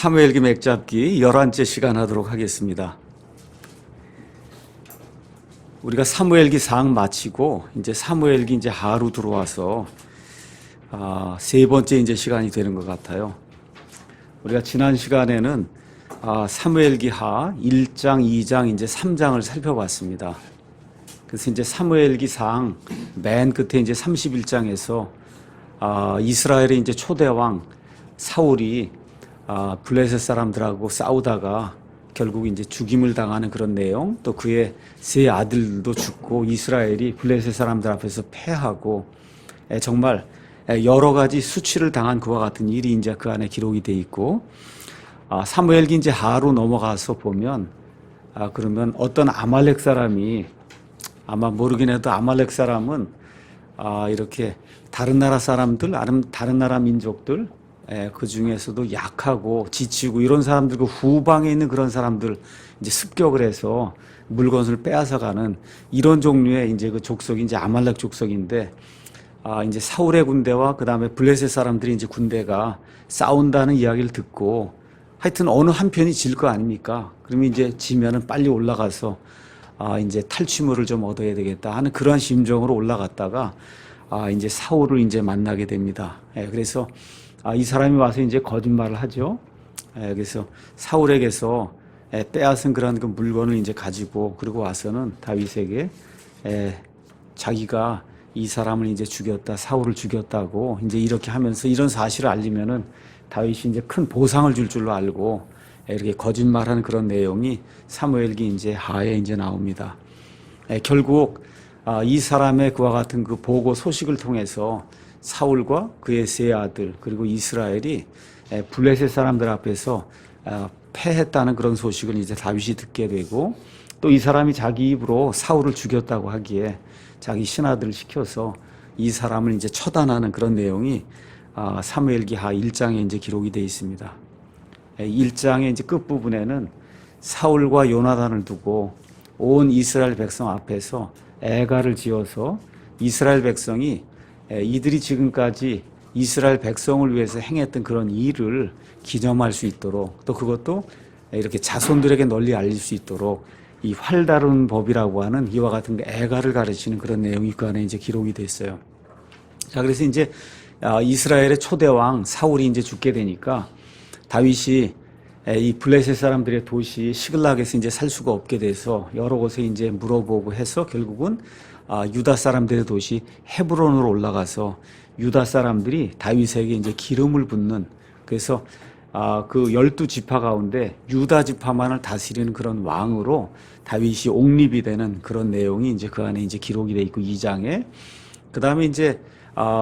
사무엘기 맥잡기 11째 시간 하도록 하겠습니다. 우리가 사무엘기 상 마치고 이제 사무엘기 이제 하루 들어와서 세 번째 이제 시간이 되는 것 같아요. 우리가 지난 시간에는 사무엘기 하 1장, 2장, 이제 3장을 살펴봤습니다. 그래서 이제 사무엘기 상 맨 끝에 이제 31장에서 이스라엘의 이제 초대왕 사울이 블레셋 사람들하고 싸우다가 결국 이제 죽임을 당하는 그런 내용, 또 그의 세 아들도 죽고 이스라엘이 블레셋 사람들 앞에서 패하고 정말 여러 가지 수치를 당한 그와 같은 일이 이제 그 안에 기록이 돼 있고, 사무엘기 이제 하로 넘어가서 보면 그러면 어떤 아말렉 사람이, 아마 모르긴 해도 아말렉 사람은 이렇게 다른 나라 사람들, 아니면 다른 나라 민족들, 그 중에서도 약하고 지치고 이런 사람들, 그 후방에 있는 그런 사람들 이제 습격을 해서 물건을 빼앗아 가는 이런 종류의 이제 그 족속이 이제 아말렉 족속인데, 이제 사울의 군대와 그 다음에 블레셋 사람들이 이제 군대가 싸운다는 이야기를 듣고, 하여튼 어느 한편이 질 거 아닙니까? 그러면 이제 지면은 빨리 올라가서 이제 탈취물을 좀 얻어야 되겠다 하는 그러한 심정으로 올라갔다가 이제 사울을 이제 만나게 됩니다. 그래서 이 사람이 와서 이제 거짓말을 하죠. 그래서 사울에게서 빼앗은 그런 그 물건을 이제 가지고, 그리고 와서는 다윗에게 자기가 이 사람을 이제 죽였다, 사울을 죽였다고 이제 이렇게 하면서 이런 사실을 알리면은 다윗이 이제 큰 보상을 줄 줄로 알고 이렇게 거짓말하는 그런 내용이 사무엘기 이제 하에 이제 나옵니다. 결국 이 사람의 그와 같은 그 보고 소식을 통해서 사울과 그의 세 아들 그리고 이스라엘이 블레셋 사람들 앞에서 패했다는 그런 소식을 이제 다윗이 듣게 되고, 또 이 사람이 자기 입으로 사울을 죽였다고 하기에 자기 신하들을 시켜서 이 사람을 이제 처단하는 그런 내용이 사무엘기 하 1장에 이제 기록이 되어 있습니다. 1장의 이제 끝부분에는 사울과 요나단을 두고 온 이스라엘 백성 앞에서 애가를 지어서 이스라엘 백성이 이들이 지금까지 이스라엘 백성을 위해서 행했던 그런 일을 기념할 수 있도록, 또 그것도 이렇게 자손들에게 널리 알릴 수 있도록 이 활 다루는 법이라고 하는 이와 같은 애가를 가르치는 그런 내용이 그 안에 이제 기록이 됐어요. 자, 그래서 이제 이스라엘의 초대왕 사울이 이제 죽게 되니까 다윗이 이 블레셋 사람들의 도시 시글락에서 이제 살 수가 없게 돼서 여러 곳에 이제 물어보고 해서 결국은 유다 사람들의 도시 헤브론으로 올라가서 유다 사람들이 다윗에게 이제 기름을 붓는, 그래서 그 12지파 가운데 유다 지파만을 다스리는 그런 왕으로 다윗이 옹립이 되는 그런 내용이 이제 그 안에 이제 기록이 돼 있고, 2장에. 그 다음에 이제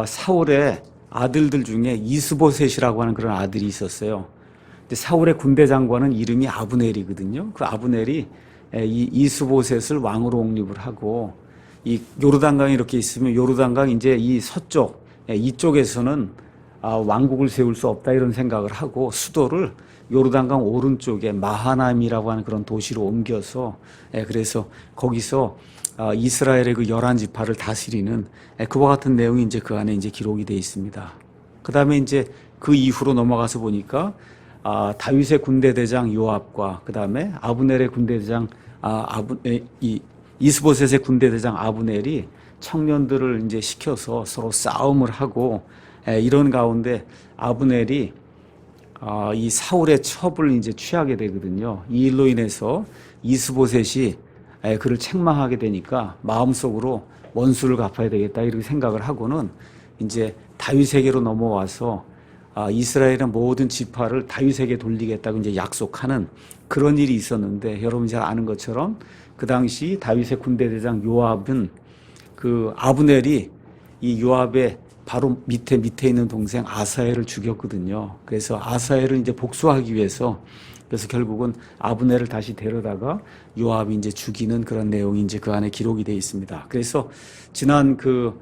사울의 아들들 중에 이스보셋이라고 하는 그런 아들이 있었어요. 근데 사울의 군대 장관은 이름이 아브넬이거든요. 그 아브넬이 이 이스보셋을 왕으로 옹립을 하고, 이 요르단강이 이렇게 있으면 요르단강 이제 이 서쪽 이쪽에서는 왕국을 세울 수 없다 이런 생각을 하고 수도를 요르단강 오른쪽에 마하나임이라고 하는 그런 도시로 옮겨서, 그래서 거기서 이스라엘의 그 11지파를 다스리는 그와 같은 내용이 이제 그 안에 이제 기록이 되어 있습니다. 그 다음에 이제 그 이후로 넘어가서 보니까 다윗의 군대 대장 요압과 그 다음에 아브넬의 군대 대장 이스보셋의 군대 대장 아브넬이 청년들을 이제 시켜서 서로 싸움을 하고, 이런 가운데 아브넬이 이 사울의 첩을 이제 취하게 되거든요. 이 일로 인해서 이스보셋이 그를 책망하게 되니까 마음속으로 원수를 갚아야 되겠다 이렇게 생각을 하고는 이제 다윗에게로 넘어와서 이스라엘의 모든 지파를 다윗에게 돌리겠다고 이제 약속하는 그런 일이 있었는데, 여러분 잘 아는 것처럼 그 당시 다윗의 군대 대장 요압은 그 아브넬이 이 요압의 바로 밑에 있는 동생 아사엘을 죽였거든요. 그래서 아사엘을 이제 복수하기 위해서, 그래서 결국은 아브넬을 다시 데려다가 요압이 이제 죽이는 그런 내용이 이제 그 안에 기록이 되어 있습니다. 그래서 지난 그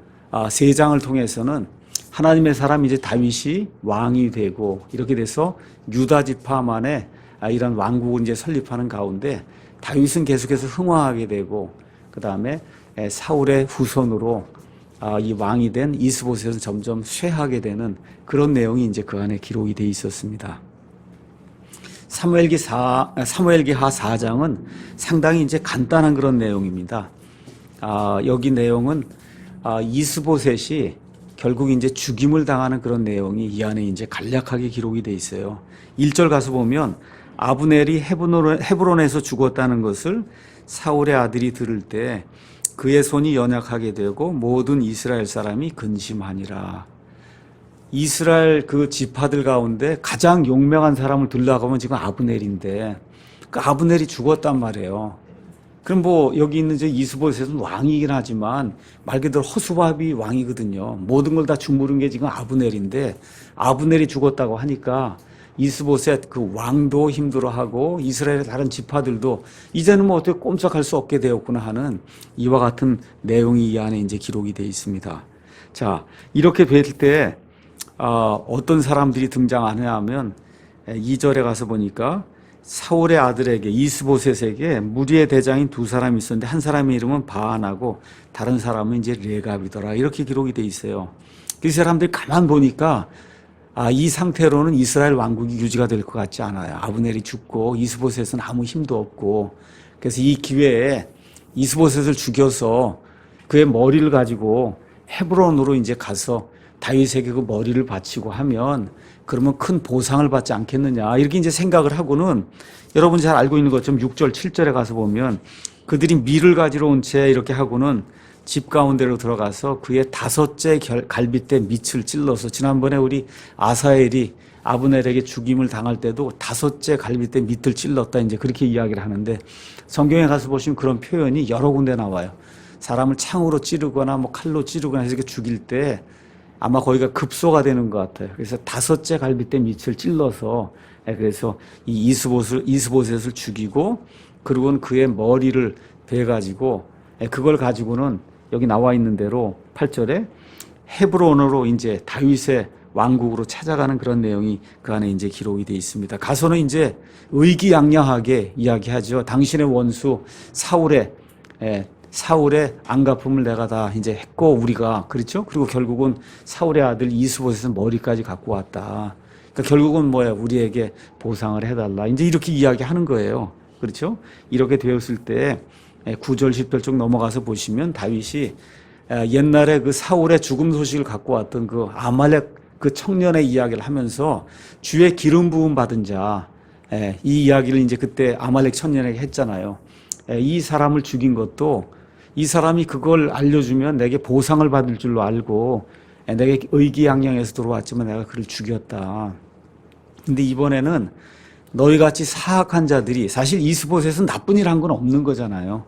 세 장을 통해서는 하나님의 사람 이제 다윗이 왕이 되고, 이렇게 돼서 유다 지파만의 이런 왕국을 이제 설립하는 가운데 다윗은 계속해서 흥왕하게 되고, 그 다음에 사울의 후손으로 이 왕이 된 이스보셋은 점점 쇠하게 되는 그런 내용이 이제 그 안에 기록이 돼 있었습니다. 사무엘기하 4장은 상당히 이제 간단한 그런 내용입니다. 여기 내용은 이스보셋이 결국 이제 죽임을 당하는 그런 내용이 이 안에 이제 간략하게 기록이 돼 있어요. 1절 가서 보면 아브넬이 헤브론에서 죽었다는 것을 사울의 아들이 들을 때 그의 손이 연약하게 되고 모든 이스라엘 사람이 근심하니라. 이스라엘 그 지파들 가운데 가장 용맹한 사람을 들라고 하면 지금 아브넬인데 그 아브넬이 죽었단 말이에요. 그럼 뭐 여기 있는 저 이스보셋은 왕이긴 하지만 말 그대로 허수아비 왕이거든요. 모든 걸 다 주무른 게 지금 아브넬인데 아브넬이 죽었다고 하니까 이스보셋 그 왕도 힘들어하고 이스라엘의 다른 지파들도 이제는 뭐 어떻게 꼼짝할 수 없게 되었구나 하는 이와 같은 내용이 이 안에 이제 기록이 되어 있습니다. 자, 이렇게 될 때 어떤 사람들이 등장하냐 하면 2절에 가서 보니까 사울의 아들에게 이스보셋에게 무리의 대장인 두 사람이 있었는데 한 사람의 이름은 바안하고 다른 사람은 이제 레갑이더라. 이렇게 기록이 돼 있어요. 그 사람들이 가만 보니까 이 상태로는 이스라엘 왕국이 유지가 될 것 같지 않아요. 아브넬이 죽고 이스보셋은 아무 힘도 없고 그래서 이 기회에 이스보셋을 죽여서 그의 머리를 가지고 헤브론으로 이제 가서 다윗에게 그 머리를 바치고 하면 그러면 큰 보상을 받지 않겠느냐 이렇게 이제 생각을 하고는 여러분 잘 알고 있는 것처럼 6절 7절에 가서 보면 그들이 밀을 가지러 온 채 이렇게 하고는 집 가운데로 들어가서 그의 5째 갈빗대 밑을 찔러서 지난번에 우리 아사엘이 아브넬에게 죽임을 당할 때도 5째 갈빗대 밑을 찔렀다 이제 그렇게 이야기를 하는데 성경에 가서 보시면 그런 표현이 여러 군데 나와요. 사람을 창으로 찌르거나 뭐 칼로 찌르거나 해서 이렇게 죽일 때 아마 거기가 급소가 되는 것 같아요. 그래서 5째 갈빗대 밑을 찔러서 그래서 이 이스보셋을 죽이고 그리고는 그의 머리를 베가지고 그걸 가지고는 여기 나와 있는 대로 8절에 헤브론으로 이제 다윗의 왕국으로 찾아가는 그런 내용이 그 안에 이제 기록이 되어 있습니다. 가서는 이제 의기양양하게 이야기하죠. 당신의 원수 사울의 안갚음을 내가 다 이제 했고 우리가 그렇죠. 그리고 결국은 사울의 아들 이스보셋은 머리까지 갖고 왔다. 그러니까 결국은 뭐야 우리에게 보상을 해달라. 이제 이렇게 이야기하는 거예요. 그렇죠. 이렇게 되었을 때 9절 10절 쭉 넘어가서 보시면 다윗이 옛날에 그 사울의 죽음 소식을 갖고 왔던 그 아말렉 그 청년의 이야기를 하면서 주의 기름 부음 받은 자 이 이야기를 이제 그때 아말렉 청년에게 했잖아요. 이 사람을 죽인 것도 이 사람이 그걸 알려주면 내게 보상을 받을 줄로 알고 내게 의기양양해서 들어왔지만 내가 그를 죽였다. 근데 이번에는 너희같이 사악한 자들이 사실 이스보셋은 나쁜 일 한 건 없는 거잖아요.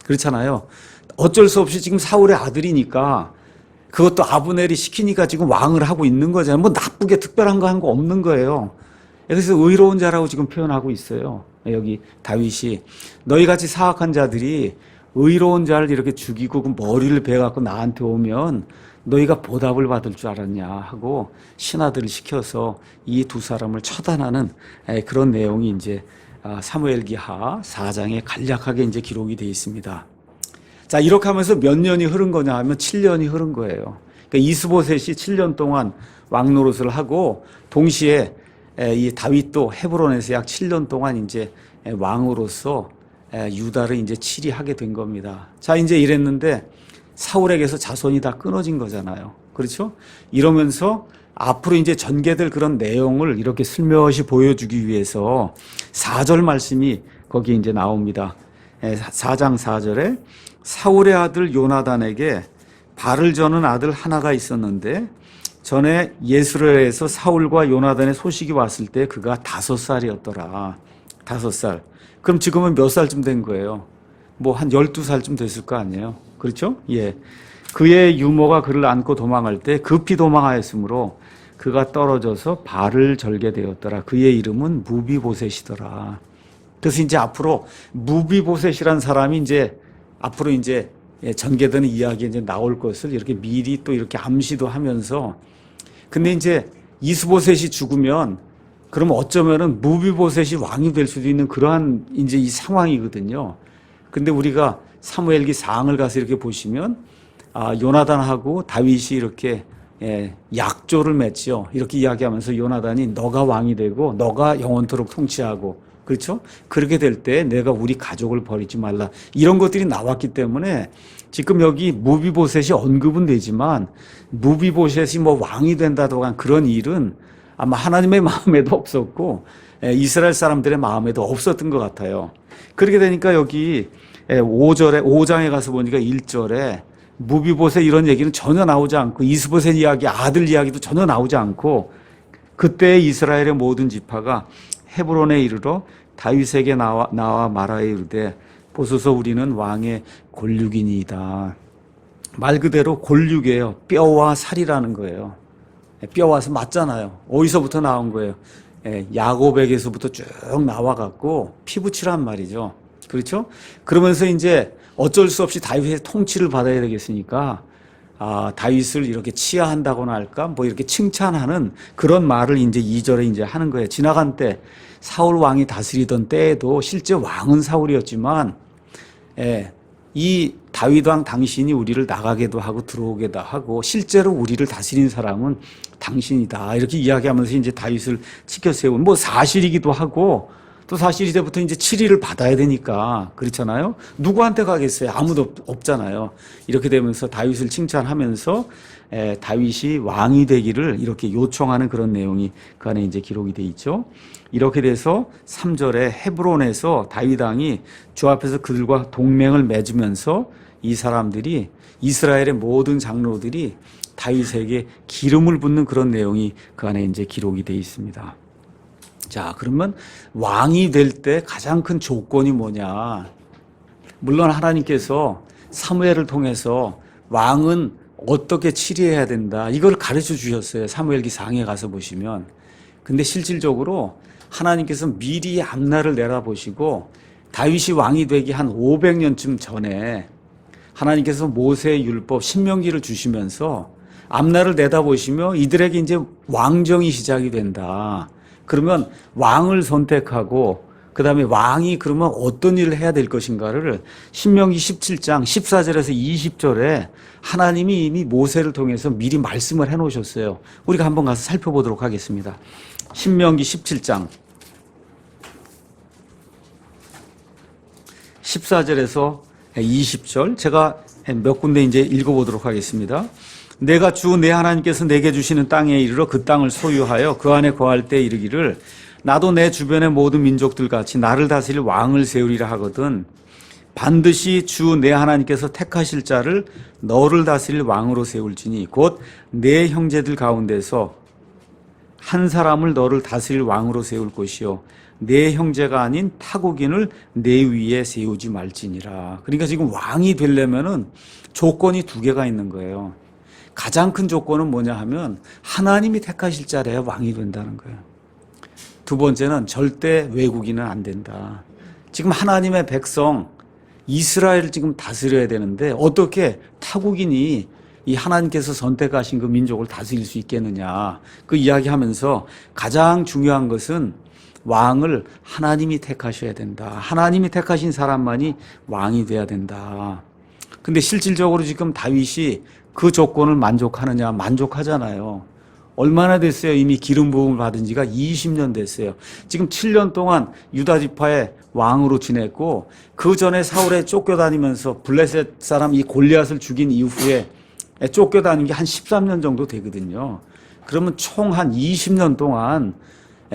그렇잖아요. 어쩔 수 없이 지금 사울의 아들이니까 그것도 아브넬이 시키니까 지금 왕을 하고 있는 거잖아요. 뭐 나쁘게 특별한 거 한 거 없는 거예요. 그래서 의로운 자라고 지금 표현하고 있어요. 여기 다윗이 너희같이 사악한 자들이 의로운 자를 이렇게 죽이고 그 머리를 베갖고 나한테 오면 너희가 보답을 받을 줄 알았냐 하고 신하들을 시켜서 이 두 사람을 처단하는 그런 내용이 이제 사무엘기하 4장에 간략하게 이제 기록이 되어 있습니다. 자, 이렇게 하면서 몇 년이 흐른 거냐 하면 7년이 흐른 거예요. 그러니까 이스보셋이 7년 동안 왕 노릇을 하고 동시에 이 다윗도 헤브론에서 약 7년 동안 이제 왕으로서 유다를 이제 치리하게 된 겁니다. 자, 이제 이랬는데 사울에게서 자손이 다 끊어진 거잖아요. 그렇죠? 이러면서 앞으로 이제 전개될 그런 내용을 이렇게 슬며시 보여주기 위해서 4절 말씀이 거기 이제 나옵니다. 4장 4절에 사울의 아들 요나단에게 발을 저는 아들 하나가 있었는데 전에 예스르엘에서 사울과 요나단의 소식이 왔을 때 그가 5살이었더라. 5살. 그럼 지금은 몇 살쯤 된 거예요? 뭐 한 12살쯤 됐을 거 아니에요? 그렇죠? 예. 그의 유모가 그를 안고 도망할 때 급히 도망하였으므로 그가 떨어져서 발을 절게 되었더라. 그의 이름은 무비보셋이더라. 그래서 이제 앞으로 무비보셋이란 사람이 이제 앞으로 이제 전개되는 이야기에 이제 나올 것을 이렇게 미리 또 이렇게 암시도 하면서 근데 이제 이스보셋이 죽으면 그러면 어쩌면은 무비보셋이 왕이 될 수도 있는 그러한 이제 이 상황이거든요. 근데 우리가 사무엘기 4장을 가서 이렇게 보시면 요나단하고 다윗이 이렇게 약조를 맺지요. 이렇게 이야기하면서 요나단이 너가 왕이 되고 너가 영원토록 통치하고, 그렇죠? 그렇게 될 때 내가 우리 가족을 버리지 말라. 이런 것들이 나왔기 때문에 지금 여기 무비보셋이 언급은 되지만 무비보셋이 뭐 왕이 된다던가 그런 일은 아마 하나님의 마음에도 없었고 이스라엘 사람들의 마음에도 없었던 것 같아요. 그렇게 되니까 여기 5장에 가서 보니까 1절에 무비보셋 이런 얘기는 전혀 나오지 않고 이스보셋 이야기, 아들 이야기도 전혀 나오지 않고 그때 이스라엘의 모든 지파가 헤브론에 이르러 다윗에게 나와 말하여 이르되 보소서 우리는 왕의 골육이니이다. 말 그대로 골육이에요. 뼈와 살이라는 거예요. 뼈와서 맞잖아요. 어디서부터 나온 거예요? 야곱에게서부터 쭉 나와갖고 피부치란 말이죠. 그렇죠? 그러면서 이제 어쩔 수 없이 다윗의 통치를 받아야 되겠으니까 다윗을 이렇게 치하한다고나 할까? 뭐 이렇게 칭찬하는 그런 말을 이제 2절에 이제 하는 거예요. 지나간 때 사울 왕이 다스리던 때에도 실제 왕은 사울이었지만 이 다윗 왕 당신이 우리를 나가게도 하고 들어오게도 하고 실제로 우리를 다스린 사람은 당신이다. 이렇게 이야기하면서 이제 다윗을 치켜 세운 뭐 사실이기도 하고 또 사실 이제부터 이제 치리를 받아야 되니까 그렇잖아요. 누구한테 가겠어요? 아무도 없잖아요. 이렇게 되면서 다윗을 칭찬하면서 다윗이 왕이 되기를 이렇게 요청하는 그런 내용이 그 안에 이제 기록이 돼 있죠. 이렇게 돼서 3절에 헤브론에서 다윗 왕이 주 앞에서 그들과 동맹을 맺으면서 이 사람들이 이스라엘의 모든 장로들이 다윗에게 기름을 붓는 그런 내용이 그 안에 이제 기록이 돼 있습니다. 자, 그러면 왕이 될 때 가장 큰 조건이 뭐냐? 물론 하나님께서 사무엘을 통해서 왕은 어떻게 치리해야 된다. 이걸 가르쳐 주셨어요. 사무엘기 상에 가서 보시면. 근데 실질적으로 하나님께서 미리 앞날을 내다보시고 다윗이 왕이 되기 한 500년쯤 전에 하나님께서 모세의 율법 신명기를 주시면서 앞날을 내다보시며 이들에게 이제 왕정이 시작이 된다. 그러면 왕을 선택하고 그 다음에 왕이 그러면 어떤 일을 해야 될 것인가를 신명기 17장 14절에서 20절에 하나님이 이미 모세를 통해서 미리 말씀을 해놓으셨어요. 우리가 한번 가서 살펴보도록 하겠습니다. 신명기 17장 14절에서 20절 제가 몇 군데 이제 읽어보도록 하겠습니다. 내가 주 내 하나님께서 내게 주시는 땅에 이르러 그 땅을 소유하여 그 안에 거할 때 이르기를 나도 내 주변의 모든 민족들 같이 나를 다스릴 왕을 세우리라 하거든 반드시 주 내 하나님께서 택하실 자를 너를 다스릴 왕으로 세울지니 곧 내 형제들 가운데서 한 사람을 너를 다스릴 왕으로 세울 것이요 내 형제가 아닌 타국인을 내 위에 세우지 말지니라. 그러니까 지금 왕이 되려면은 조건이 두 개가 있는 거예요. 가장 큰 조건은 뭐냐 하면 하나님이 택하실 자라야 왕이 된다는 거예요. 두 번째는 절대 외국인은 안 된다. 지금 하나님의 백성 이스라엘을 지금 다스려야 되는데 어떻게 타국인이 이 하나님께서 선택하신 그 민족을 다스릴 수 있겠느냐. 그 이야기하면서 가장 중요한 것은 왕을 하나님이 택하셔야 된다. 하나님이 택하신 사람만이 왕이 돼야 된다. 근데 실질적으로 지금 다윗이 그 조건을 만족하느냐? 만족하잖아요. 얼마나 됐어요? 이미 기름 부음을 받은 지가 20년 됐어요. 지금 7년 동안 유다 지파의 왕으로 지냈고 그 전에 사울에 쫓겨다니면서 블레셋 사람 이 골리앗을 죽인 이후에 쫓겨다닌 게 한 13년 정도 되거든요. 그러면 총 한 20년 동안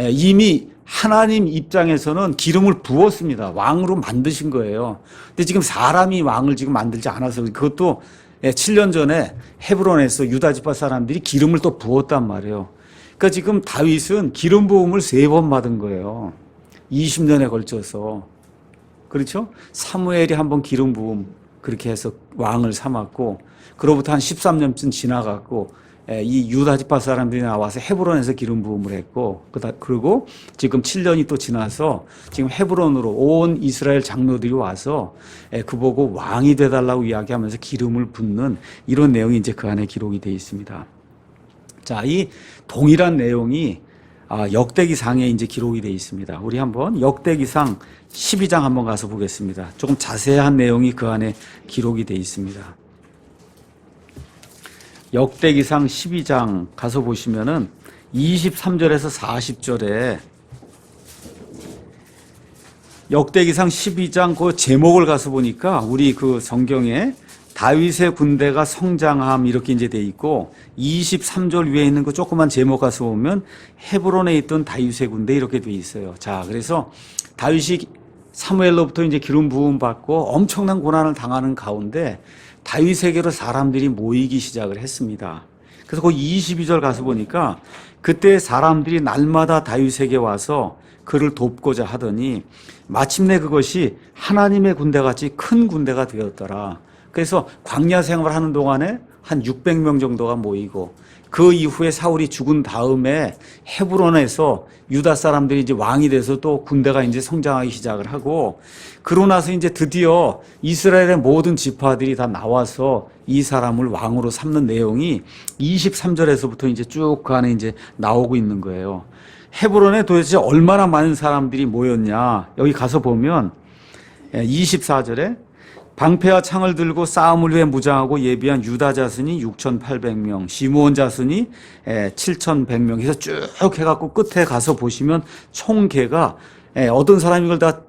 이미 하나님 입장에서는 기름을 부었습니다. 왕으로 만드신 거예요. 근데 지금 사람이 왕을 지금 만들지 않아서 그것도 7년 전에 헤브론에서 유다 지파 사람들이 기름을 또 부었단 말이에요. 그러니까 지금 다윗은 기름 부음을 3번 받은 거예요. 20년에 걸쳐서. 그렇죠? 사무엘이 한번 기름 부음 그렇게 해서 왕을 삼았고 그로부터 한 13년쯤 지나갔고 이 유다 지파 사람들이 나와서 헤브론에서 기름 부음을 했고 그리고 지금 7년이 또 지나서 지금 헤브론으로 온 이스라엘 장로들이 와서 그보고 왕이 되달라고 이야기하면서 기름을 붓는 이런 내용이 이제 그 안에 기록이 되어 있습니다. 자, 이 동일한 내용이 역대기상에 이제 기록이 되어 있습니다. 우리 한번 역대기상 12장 한번 가서 보겠습니다. 조금 자세한 내용이 그 안에 기록이 되어 있습니다. 역대기상 12장 가서 보시면은 23절에서 40절에 역대기상 12장 그 제목을 가서 보니까 우리 그 성경에 다윗의 군대가 성장함 이렇게 이제 돼 있고 23절 위에 있는 그 조그만 제목 가서 보면 헤브론에 있던 다윗의 군대 이렇게 돼 있어요. 자, 그래서 다윗이 사무엘로부터 이제 기름 부음 받고 엄청난 고난을 당하는 가운데 다윗에게로 사람들이 모이기 시작을 했습니다. 그래서 그 22절 가서 보니까 그때 사람들이 날마다 다윗에게 와서 그를 돕고자 하더니 마침내 그것이 하나님의 군대같이 큰 군대가 되었더라. 그래서 광야 생활하는 동안에 한 600명 정도가 모이고 그 이후에 사울이 죽은 다음에 헤브론에서 유다 사람들이 이제 왕이 돼서 또 군대가 이제 성장하기 시작을 하고 그러고 나서 이제 드디어 이스라엘의 모든 지파들이 다 나와서 이 사람을 왕으로 삼는 내용이 23절에서부터 이제 쭉 그 안에 이제 나오고 있는 거예요. 헤브론에 도대체 얼마나 많은 사람들이 모였냐. 여기 가서 보면 24절에 방패와 창을 들고 싸움을 위해 무장하고 예비한 유다 자손이 6,800명, 시므온 자손이 7,100명 해서 쭉 해갖고 끝에 가서 보시면 총계가 어떤 사람이 이걸 다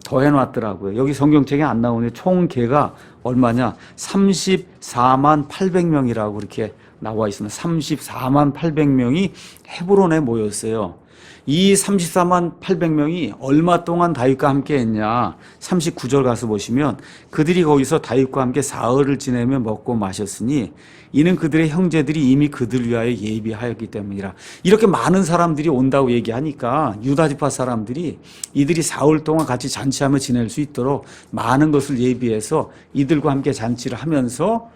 더해놨더라고요. 여기 성경책에 안 나오는데 총계가 얼마냐? 34만 800명이라고 이렇게 나와 있습니다. 34만 800명이 헤브론에 모였어요. 이 34만 800명이 얼마 동안 다윗과 함께 했냐? 39절 가서 보시면 그들이 거기서 다윗과 함께 사흘을 지내며 먹고 마셨으니 이는 그들의 형제들이 이미 그들 위하여 예비하였기 때문이라. 이렇게 많은 사람들이 온다고 얘기하니까 유다 지파 사람들이 이들이 사흘 동안 같이 잔치하며 지낼 수 있도록 많은 것을 예비해서 이들과 함께 잔치를 하면서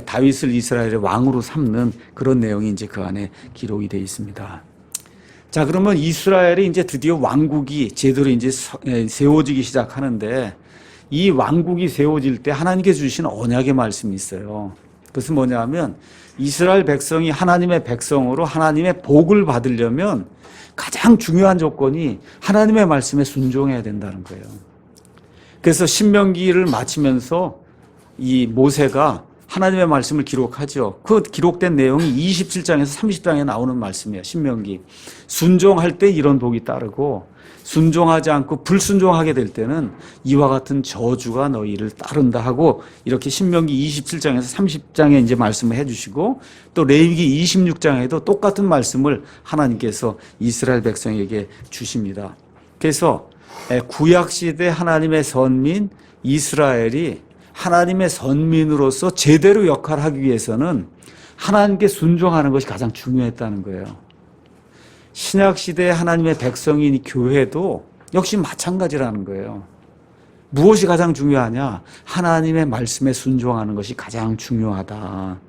다윗을 이스라엘의 왕으로 삼는 그런 내용이 이제 그 안에 기록이 되어 있습니다. 자, 그러면 이스라엘이 이제 드디어 왕국이 제대로 이제 세워지기 시작하는데 이 왕국이 세워질 때 하나님께서 주신 언약의 말씀이 있어요. 그것은 뭐냐면 이스라엘 백성이 하나님의 백성으로 하나님의 복을 받으려면 가장 중요한 조건이 하나님의 말씀에 순종해야 된다는 거예요. 그래서 신명기를 마치면서 이 모세가 하나님의 말씀을 기록하죠. 그 기록된 내용이 27장에서 30장에 나오는 말씀이에요. 신명기. 순종할 때 이런 복이 따르고 순종하지 않고 불순종하게 될 때는 이와 같은 저주가 너희를 따른다 하고 이렇게 신명기 27장에서 30장에 이제 말씀을 해주시고 또 레위기 26장에도 똑같은 말씀을 하나님께서 이스라엘 백성에게 주십니다. 그래서 구약시대 하나님의 선민 이스라엘이 하나님의 선민으로서 제대로 역할을 하기 위해서는 하나님께 순종하는 것이 가장 중요했다는 거예요. 신약시대의 하나님의 백성인 교회도 역시 마찬가지라는 거예요. 무엇이 가장 중요하냐? 하나님의 말씀에 순종하는 것이 가장 중요하다.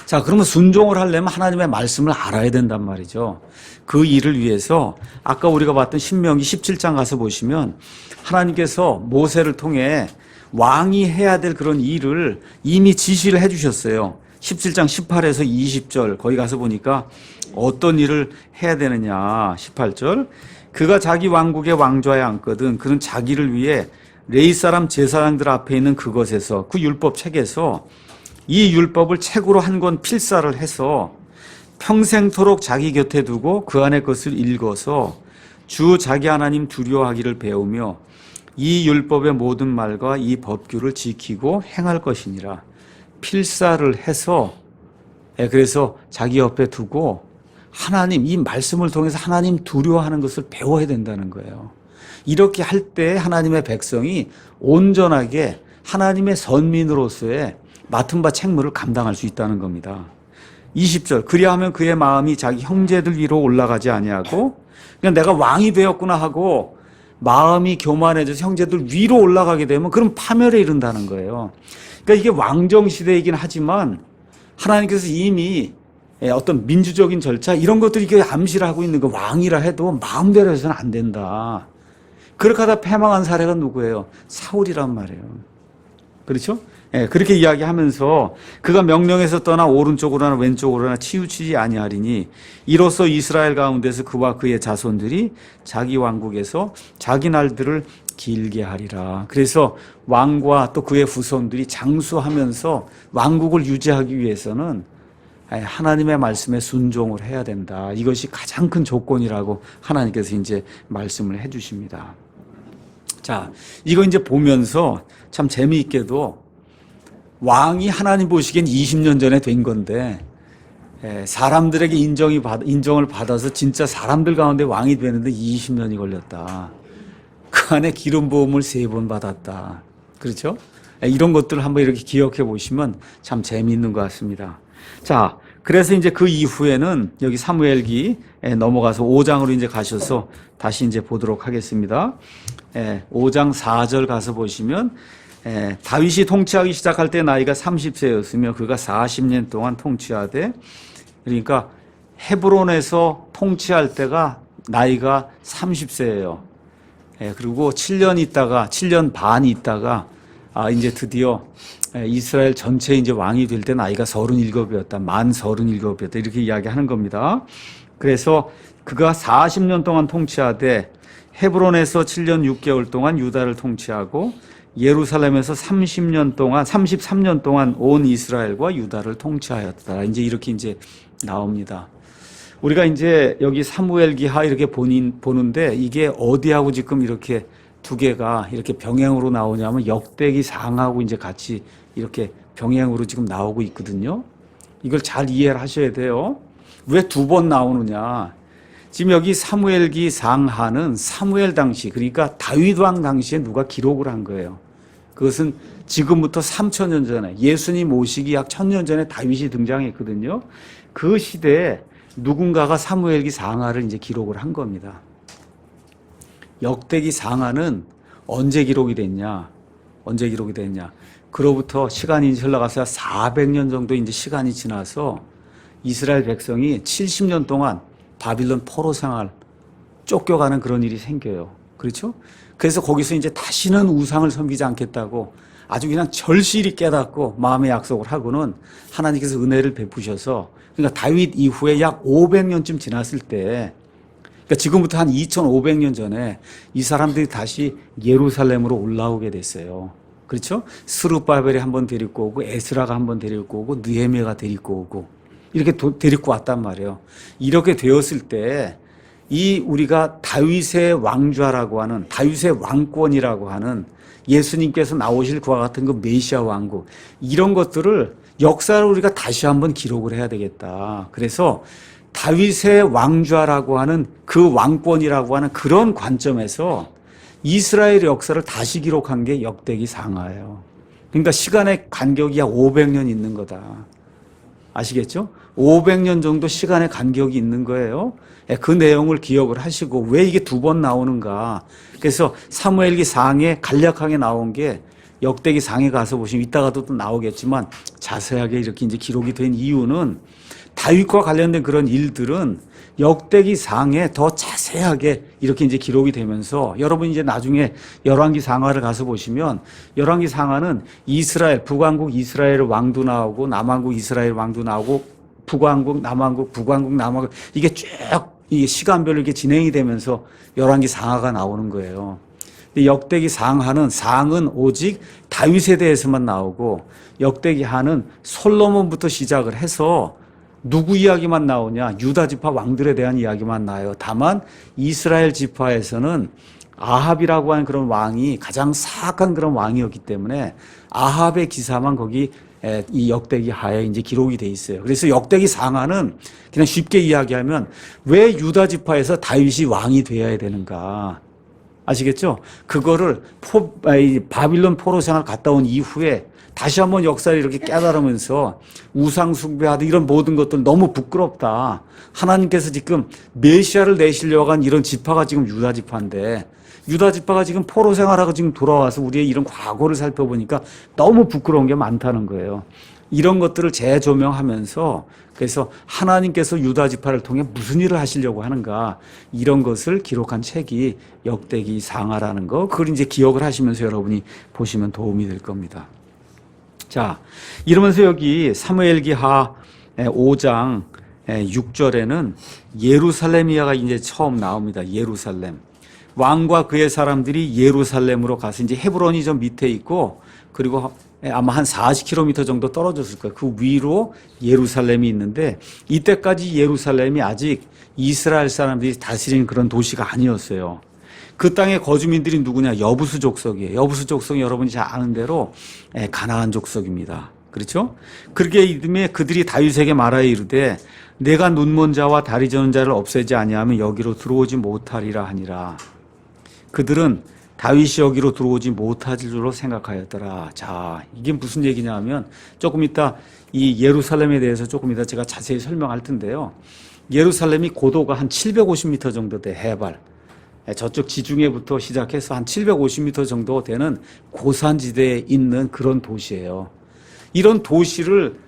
자, 그러면 순종을 하려면 하나님의 말씀을 알아야 된단 말이죠. 그 일을 위해서 아까 우리가 봤던 신명기 17장 가서 보시면 하나님께서 모세를 통해 왕이 해야 될 그런 일을 이미 지시를 해 주셨어요. 17장 18에서 20절 거기 가서 보니까 어떤 일을 해야 되느냐. 18절 그가 자기 왕국의 왕좌에 앉거든 그는 자기를 위해 레위 사람 제사장들 앞에 있는 그것에서 그 율법 책에서 이 율법을 책으로 한 권 필사를 해서 평생토록 자기 곁에 두고 그 안에 것을 읽어서 주 자기 하나님 두려워하기를 배우며 이 율법의 모든 말과 이 법규를 지키고 행할 것이니라. 필사를 해서 그래서 자기 옆에 두고 하나님 이 말씀을 통해서 하나님 두려워하는 것을 배워야 된다는 거예요. 이렇게 할 때 하나님의 백성이 온전하게 하나님의 선민으로서의 맡은 바 책무를 감당할 수 있다는 겁니다. 20절 그리하면 그의 마음이 자기 형제들 위로 올라가지 아니하고 그냥 내가 왕이 되었구나 하고 마음이 교만해져서 형제들 위로 올라가게 되면 그럼 파멸에 이른다는 거예요. 그러니까 이게 왕정시대이긴 하지만 하나님께서 이미 어떤 민주적인 절차 이런 것들이 이렇게 암시를 하고 있는 거 왕이라 해도 마음대로 해서는 안 된다. 그렇게 하다 패망한 사례가 누구예요? 사울이란 말이에요. 그렇죠? 그렇게 이야기하면서 그가 명령에서 떠나 오른쪽으로나 왼쪽으로나 치우치지 아니하리니 이로써 이스라엘 가운데서 그와 그의 자손들이 자기 왕국에서 자기 날들을 길게 하리라. 그래서 왕과 또 그의 후손들이 장수하면서 왕국을 유지하기 위해서는 하나님의 말씀에 순종을 해야 된다. 이것이 가장 큰 조건이라고 하나님께서 이제 말씀을 해 주십니다. 자, 이거 이제 보면서 참 재미있게도 왕이 하나님 보시기엔 20년 전에 된 건데 사람들에게 인정을 받아서 진짜 사람들 가운데 왕이 되는데 20년이 걸렸다. 그 안에 기름 부음을 3번 받았다. 그렇죠? 이런 것들을 한번 이렇게 기억해 보시면 참 재미있는 것 같습니다. 자, 그래서 이제 그 이후에는 여기 사무엘기 넘어가서 5장으로 이제 가셔서 다시 이제 보도록 하겠습니다. 5장 4절 가서 보시면 다윗이 통치하기 시작할 때 나이가 30세였으며 그가 40년 동안 통치하되, 그러니까 헤브론에서 통치할 때가 나이가 30세예요. 그리고 7년 반 있다가 이제 드디어 이스라엘 전체 이제 왕이 될 때 나이가 37이었다. 만 37이었다. 이렇게 이야기하는 겁니다. 그래서 그가 40년 동안 통치하되 헤브론에서 7년 6개월 동안 유다를 통치하고 예루살렘에서 33년 동안 온 이스라엘과 유다를 통치하였다. 이제 이렇게 이제 나옵니다. 우리가 이제 여기 사무엘기하 이렇게 보는데 이게 어디하고 지금 이렇게 두 개가 이렇게 병행으로 나오냐면 역대기상하고 이제 같이 이렇게 병행으로 지금 나오고 있거든요. 이걸 잘 이해를 하셔야 돼요. 왜 2번 나오느냐? 지금 여기 사무엘기상하는 사무엘 당시, 그러니까 다윗 왕 당시에 누가 기록을 한 거예요. 그것은 지금부터 3000년 전에, 예수님 오시기 약 1000년 전에 다윗이 등장했거든요. 그 시대에 누군가가 사무엘기상하를 이제 기록을 한 겁니다. 역대기상하는 언제 기록이 됐냐? 그로부터 시간이 흘러가서 400년 정도 이제 시간이 지나서 이스라엘 백성이 70년 동안 바빌론 포로 생활 쫓겨가는 그런 일이 생겨요. 그렇죠? 그래서 거기서 이제 다시는 우상을 섬기지 않겠다고 아주 그냥 절실히 깨닫고 마음의 약속을 하고는 하나님께서 은혜를 베푸셔서, 그러니까 다윗 이후에 약 500년쯤 지났을 때, 그러니까 지금부터 한 2500년 전에 이 사람들이 다시 예루살렘으로 올라오게 됐어요. 그렇죠? 스룹바벨이 한번 데리고 오고 에스라가 한번 데리고 오고 느헤미야가 데리고 오고 이렇게 데리고 왔단 말이에요. 이렇게 되었을 때 이 우리가 다윗의 왕좌라고 하는, 다윗의 왕권이라고 하는, 예수님께서 나오실 그와 같은 그 메시아 왕국, 이런 것들을 역사를 우리가 다시 한번 기록을 해야 되겠다. 그래서 다윗의 왕좌라고 하는 그 왕권이라고 하는 그런 관점에서 이스라엘의 역사를 다시 기록한 게 역대기상하예요. 그러니까 시간의 간격이 약 500년 있는 거다. 아시겠죠? 500년 정도 시간의 간격이 있는 거예요. 그 내용을 기억을 하시고 왜 이게 2번 나오는가. 그래서 사무엘기상에 간략하게 나온 게 역대기상에 가서 보시면 이따가도 또 나오겠지만 자세하게 이렇게 이제 기록이 된 이유는 다윗과 관련된 그런 일들은 역대기상에 더 자세하게 이렇게 이제 기록이 되면서, 여러분 이제 나중에 열왕기상하를 가서 보시면 열왕기상하는 이스라엘, 북왕국 이스라엘 왕도 나오고 남왕국 이스라엘 왕도 나오고 북왕국, 남왕국, 북왕국, 남왕국, 이게 쭉 이 시간별로 이렇게 진행이 되면서 열왕기상하가 나오는 거예요. 근데 역대기상하는, 상은 오직 다윗에 대해서만 나오고 역대기하는 솔로몬부터 시작을 해서 누구 이야기만 나오냐? 유다 지파 왕들에 대한 이야기만 나와요. 다만 이스라엘 지파에서는 아합이라고 하는 그런 왕이 가장 사악한 그런 왕이었기 때문에 아합의 기사만 거기 이 역대기하에 이제 기록이 돼 있어요. 그래서 역대기상하는 그냥 쉽게 이야기하면 왜 유다 지파에서 다윗이 왕이 되어야 되는가? 아시겠죠? 그거를 바빌론 포로 생활 갔다 온 이후에 다시 한번 역사를 이렇게 깨달으면서 우상 숭배하듯 이런 모든 것들 너무 부끄럽다. 하나님께서 지금 메시아를 내시려고 한 이런 지파가 지금 유다 지파인데, 유다 지파가 지금 포로 생활하고 지금 돌아와서 우리의 이런 과거를 살펴보니까 너무 부끄러운 게 많다는 거예요. 이런 것들을 재조명하면서, 그래서 하나님께서 유다 지파를 통해 무슨 일을 하시려고 하는가, 이런 것을 기록한 책이 역대기상하라는 거, 그걸 이제 기억을 하시면서 여러분이 보시면 도움이 될 겁니다. 자, 이러면서 여기 사무엘기하 5장 6절에는 예루살렘 이야가 이제 처음 나옵니다. 예루살렘. 왕과 그의 사람들이 예루살렘으로 가서 이제 헤브론이 좀 밑에 있고 그리고 아마 한 40km 정도 떨어졌을 거예요. 그 위로 예루살렘이 있는데 이때까지 예루살렘이 아직 이스라엘 사람들이 다스리는 그런 도시가 아니었어요. 그 땅의 거주민들이 누구냐? 여부수 족속이에요. 여부수 족속이 여러분이 잘 아는 대로 가나안 족속입니다. 그렇죠? 그렇게 이듬해 그들이 다윗에게 말하여 이르되 내가 눈먼 자와 다리 저는 자를 없애지 아니하면 여기로 들어오지 못하리라 하니라. 그들은 다윗이 여기로 들어오지 못할 줄로 생각하였더라. 자, 이게 무슨 얘기냐 하면 조금 이따 이 예루살렘에 대해서 조금 이따 제가 자세히 설명할 텐데요. 예루살렘이 고도가 한 750m 정도 돼, 해발. 저쪽 지중해부터 시작해서 한 750m 정도 되는 고산지대에 있는 그런 도시예요. 이런 도시를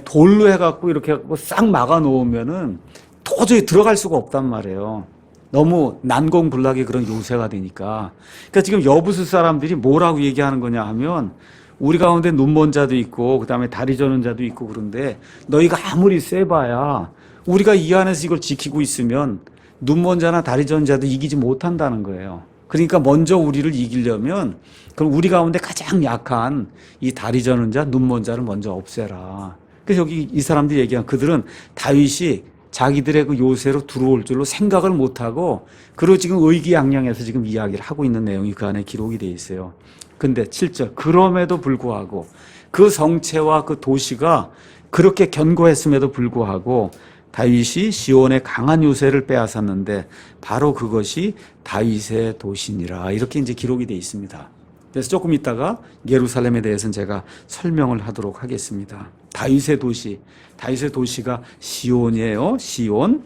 돌로 해갖고 이렇게 해갖고 싹 막아 놓으면은 도저히 들어갈 수가 없단 말이에요. 너무 난공불락의 그런 요새가 되니까. 그러니까 지금 여부수 사람들이 뭐라고 얘기하는 거냐 하면 우리 가운데 눈먼 자도 있고 그다음에 다리 저는 자도 있고 그런데 너희가 아무리 세봐야 우리가 이 안에서 이걸 지키고 있으면 눈먼 자나 다리 저는 자도 이기지 못한다는 거예요. 그러니까 먼저 우리를 이기려면 그럼 우리 가운데 가장 약한 이 다리 저는 자, 눈먼 자를 먼저 없애라. 그래서 여기 이 사람들이 얘기한 그들은 다윗이 자기들의 그 요새로 들어올 줄로 생각을 못하고 그리고 지금 의기양양해서 지금 이야기를 하고 있는 내용이 그 안에 기록이 되어 있어요. 근데 7절 그럼에도 불구하고 그 성체와 그 도시가 그렇게 견고했음에도 불구하고 다윗이 시온의 강한 요새를 빼앗았는데 바로 그것이 다윗의 도시니라. 이렇게 이제 기록이 되어 있습니다. 그래서 조금 있다가 예루살렘에 대해서는 제가 설명을 하도록 하겠습니다. 다윗의 도시, 다윗의 도시가 시온이에요. 시온.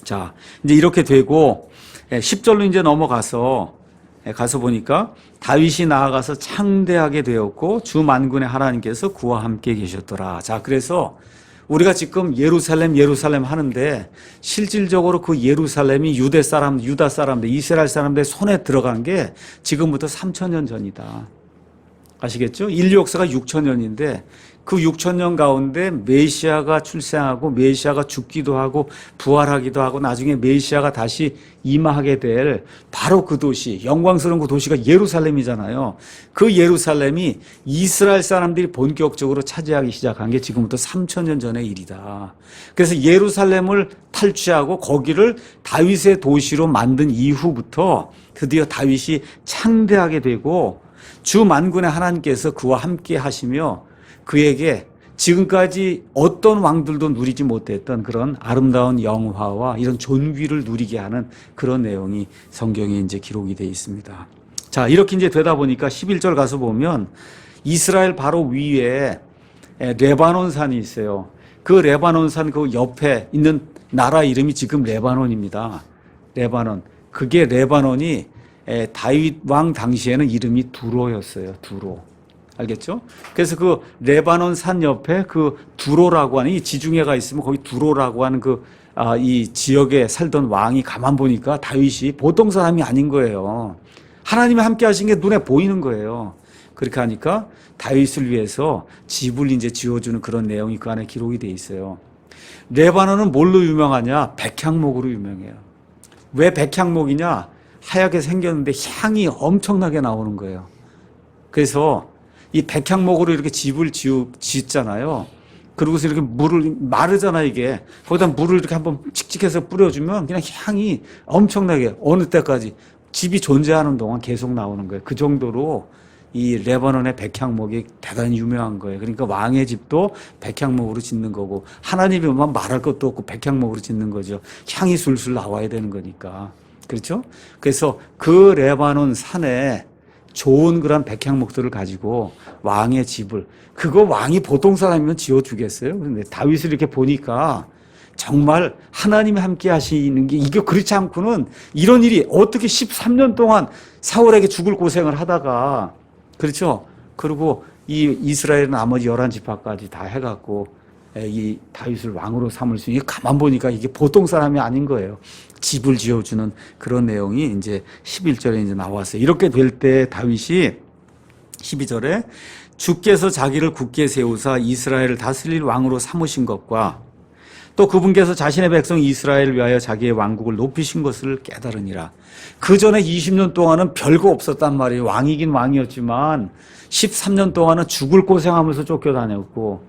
자, 이제 이렇게 되고 10절로 이제 넘어가서 가서 보니까 다윗이 나아가서 창대하게 되었고 주 만군의 하나님께서 그와 함께 계셨더라. 자, 그래서 우리가 지금 예루살렘 하는데 실질적으로 그 예루살렘이 유다 사람들, 이스라엘 사람들의 손에 들어간 게 지금부터 3000년 전이다. 아시겠죠? 인류 역사가 6000년인데 그 6000년 가운데 메시아가 출생하고 메시아가 죽기도 하고 부활하기도 하고 나중에 메시아가 다시 임하게 될 바로 그 도시, 영광스러운 그 도시가 예루살렘이잖아요. 그 예루살렘이 이스라엘 사람들이 본격적으로 차지하기 시작한 게 지금부터 3000년 전의 일이다. 그래서 예루살렘을 탈취하고 거기를 다윗의 도시로 만든 이후부터 드디어 다윗이 창대하게 되고 주 만군의 하나님께서 그와 함께 하시며 그에게 지금까지 어떤 왕들도 누리지 못했던 그런 아름다운 영화와 이런 존귀를 누리게 하는 그런 내용이 성경에 이제 기록이 되어 있습니다. 자, 이렇게 이제 되다 보니까 11절 가서 보면 이스라엘 바로 위에 레바논 산이 있어요. 그 레바논 산 그 옆에 있는 나라 이름이 지금 레바논입니다. 레바논. 그게 레바논이 다윗 왕 당시에는 이름이 두로였어요. 두로. 알겠죠? 그래서 그 레바논 산 옆에 그 두로라고 하는 이 지중해가 있으면 거기 두로라고 하는 이 지역에 살던 왕이 가만 보니까 다윗이 보통 사람이 아닌 거예요. 하나님이 함께 하신 게 눈에 보이는 거예요. 그렇게 하니까 다윗을 위해서 집을 이제 지어주는 그런 내용이 그 안에 기록이 돼 있어요. 레바논은 뭘로 유명하냐? 백향목으로 유명해요. 왜 백향목이냐? 하얗게 생겼는데 향이 엄청나게 나오는 거예요. 그래서 이 백향목으로 이렇게 집을 짓잖아요. 그러고서 이렇게 물을 마르잖아 이게. 거기다 물을 이렇게 한번 칙칙해서 뿌려주면 그냥 향이 엄청나게 어느 때까지 집이 존재하는 동안 계속 나오는 거예요. 그 정도로 이 레바논의 백향목이 대단히 유명한 거예요. 그러니까 왕의 집도 백향목으로 짓는 거고 하나님이만 말할 것도 없고 백향목으로 짓는 거죠. 향이 술술 나와야 되는 거니까. 그렇죠? 그래서 그 레바논 산에 좋은 그런 백향목들을 가지고 왕의 집을, 그거 왕이 보통 사람이면 지어주겠어요? 그런데 다윗을 이렇게 보니까 정말 하나님이 함께 하시는 게 이게 그렇지 않고는 이런 일이 어떻게 13년 동안 사울에게 죽을 고생을 하다가, 그렇죠? 그리고 이 이스라엘 나머지 11지파까지 다 해갖고 이 다윗을 왕으로 삼을 수 있는, 가만 보니까 이게 보통 사람이 아닌 거예요. 집을 지어주는 그런 내용이 이제 11절에 이제 나왔어요. 이렇게 될 때 다윗이 12절에 주께서 자기를 굳게 세우사 이스라엘을 다스릴 왕으로 삼으신 것과 또 그분께서 자신의 백성 이스라엘을 위하여 자기의 왕국을 높이신 것을 깨달으니라. 그 전에 20년 동안은 별거 없었단 말이에요. 왕이긴 왕이었지만 13년 동안은 죽을 고생하면서 쫓겨다녔고,